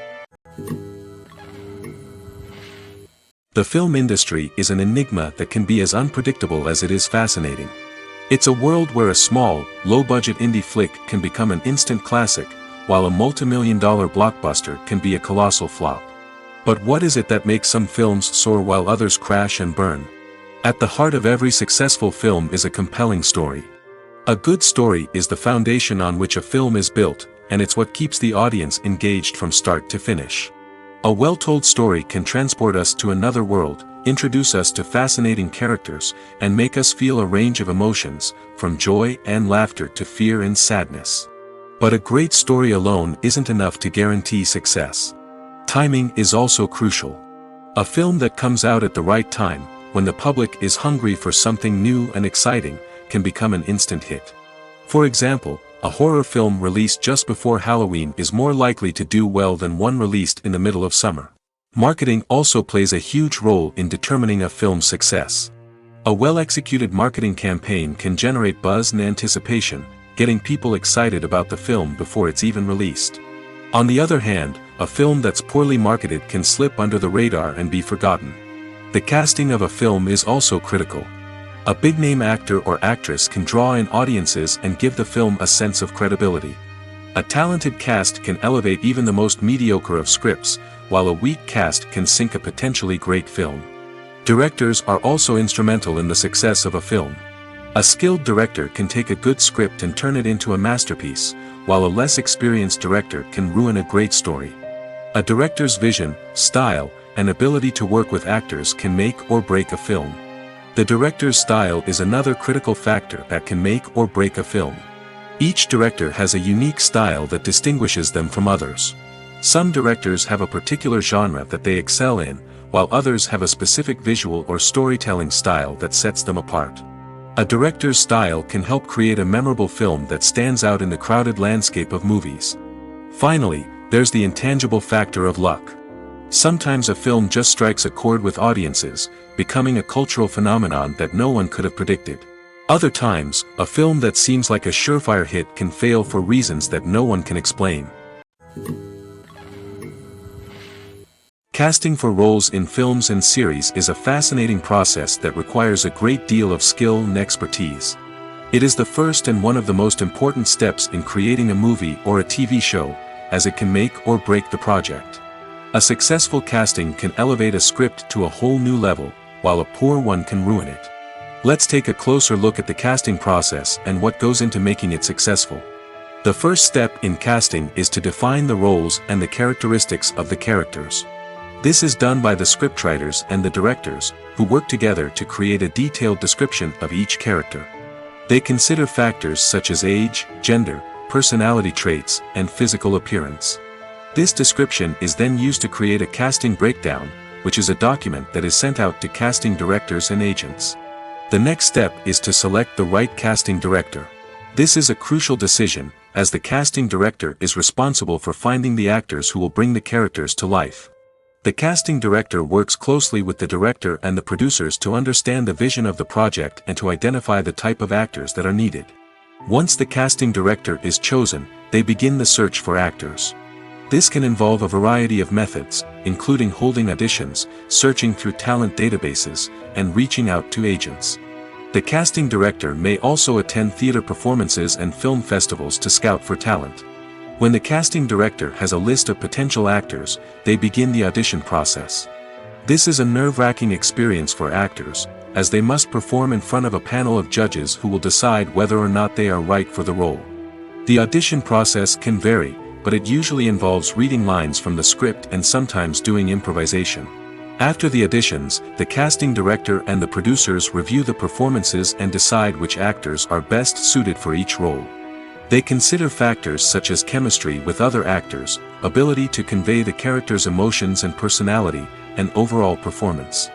The film industry is an enigma that can be as unpredictable as it is fascinating. It's a world where a small, low-budget indie flick can become an instant classic, while a multi-million-dollar blockbuster can be a colossal flop. But what is it that makes some films soar while others crash and burn? At the heart of every successful film is a compelling story. A good story is the foundation on which a film is built, and it's what keeps the audience engaged from start to finish. A well-told story can transport us to another world, introduce us to fascinating characters, and make us feel a range of emotions, from joy and laughter to fear and sadness. But a great story alone isn't enough to guarantee success. Timing is also crucial. A film that comes out at the right time, when the public is hungry for something new and exciting, can become an instant hit. For example, a horror film released just before Halloween is more likely to do well than one released in the middle of summer. Marketing also plays a huge role in determining a film's success. A well-executed marketing campaign can generate buzz and anticipation, getting people excited about the film before it's even released. On the other hand, a film that's poorly marketed can slip under the radar and be forgotten. The casting of a film is also critical. A big-name actor or actress can draw in audiences and give the film a sense of credibility. A talented cast can elevate even the most mediocre of scripts, while a weak cast can sink a potentially great film. Directors are also instrumental in the success of a film. A skilled director can take a good script and turn it into a masterpiece, while a less experienced director can ruin a great story. A director's vision, style, and ability to work with actors can make or break a film. The director's style is another critical factor that can make or break a film. Each director has a unique style that distinguishes them from others. Some directors have a particular genre that they excel in, while others have a specific visual or storytelling style that sets them apart. A director's style can help create a memorable film that stands out in the crowded landscape of movies. Finally, there's the intangible factor of luck. Sometimes a film just strikes a chord with audiences, becoming a cultural phenomenon that no one could have predicted. Other times, a film that seems like a surefire hit can fail for reasons that no one can explain. Casting for roles in films and series is a fascinating process that requires a great deal of skill and expertise. It is the first and one of the most important steps in creating a movie or a TV show, as it can make or break the project. A successful casting can elevate a script to a whole new level, while a poor one can ruin it. Let's take a closer look at the casting process and what goes into making it successful. The first step in casting is to define the roles and the characteristics of the characters. This is done by the scriptwriters and the directors, who work together to create a detailed description of each character. They consider factors such as age, gender, personality traits, and physical appearance. This description is then used to create a casting breakdown, which is a document that is sent out to casting directors and agents. The next step is to select the right casting director. This is a crucial decision, as the casting director is responsible for finding the actors who will bring the characters to life. The casting director works closely with the director and the producers to understand the vision of the project and to identify the type of actors that are needed. Once the casting director is chosen, they begin the search for actors. This can involve a variety of methods, including holding auditions, searching through talent databases, and reaching out to agents. The casting director may also attend theater performances and film festivals to scout for talent. When the casting director has a list of potential actors, they begin the audition process. This is a nerve-wracking experience for actors, as they must perform in front of a panel of judges who will decide whether or not they are right for the role. The audition process can vary, but it usually involves reading lines from the script and sometimes doing improvisation. After the auditions, the casting director and the producers review the performances and decide which actors are best suited for each role. They consider factors such as chemistry with other actors, ability to convey the character's emotions and personality, and overall performance.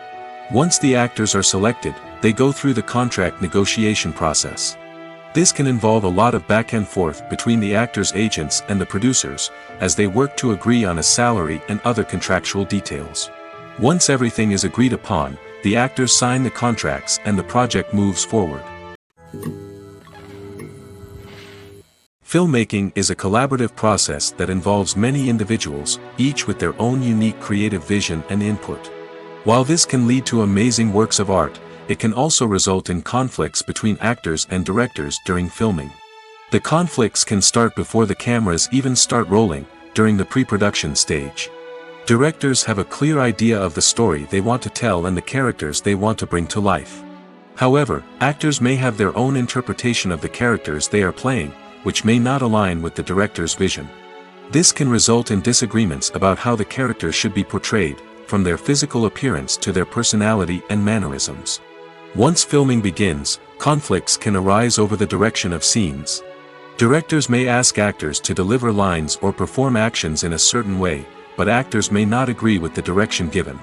Once the actors are selected, they go through the contract negotiation process. This can involve a lot of back and forth between the actors' agents and the producers, as they work to agree on a salary and other contractual details. Once everything is agreed upon, the actors sign the contracts and the project moves forward. Filmmaking is a collaborative process that involves many individuals, each with their own unique creative vision and input. While this can lead to amazing works of art, it can also result in conflicts between actors and directors during filming. The conflicts can start before the cameras even start rolling, during the pre-production stage. Directors have a clear idea of the story they want to tell and the characters they want to bring to life. However, actors may have their own interpretation of the characters they are playing, which may not align with the director's vision. This can result in disagreements about how the characters should be portrayed, from their physical appearance to their personality and mannerisms. Once filming begins, conflicts can arise over the direction of scenes. Directors may ask actors to deliver lines or perform actions in a certain way, but actors may not agree with the direction given.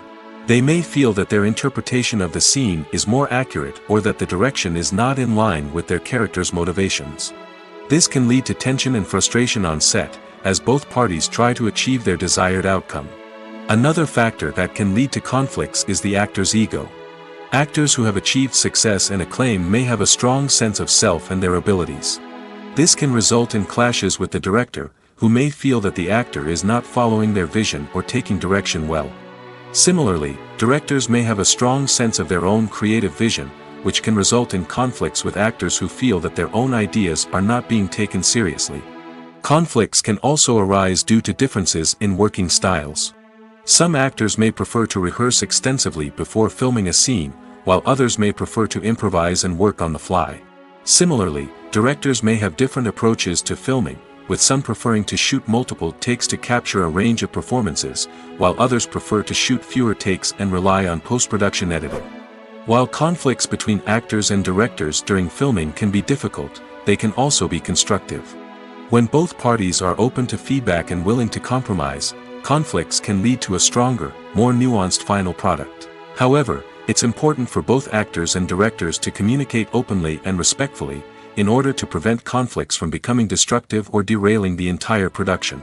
They may feel that their interpretation of the scene is more accurate or that the direction is not in line with their character's motivations. This can lead to tension and frustration on set, as both parties try to achieve their desired outcome. Another factor that can lead to conflicts is the actor's ego. Actors who have achieved success and acclaim may have a strong sense of self and their abilities. This can result in clashes with the director, who may feel that the actor is not following their vision or taking direction well. Similarly, directors may have a strong sense of their own creative vision, which can result in conflicts with actors who feel that their own ideas are not being taken seriously. Conflicts can also arise due to differences in working styles. Some actors may prefer to rehearse extensively before filming a scene, while others may prefer to improvise and work on the fly. Similarly, directors may have different approaches to filming, with some preferring to shoot multiple takes to capture a range of performances, while others prefer to shoot fewer takes and rely on post-production editing. While conflicts between actors and directors during filming can be difficult, they can also be constructive. When both parties are open to feedback and willing to compromise, conflicts can lead to a stronger, more nuanced final product. However, it's important for both actors and directors to communicate openly and respectfully, in order to prevent conflicts from becoming destructive or derailing the entire production.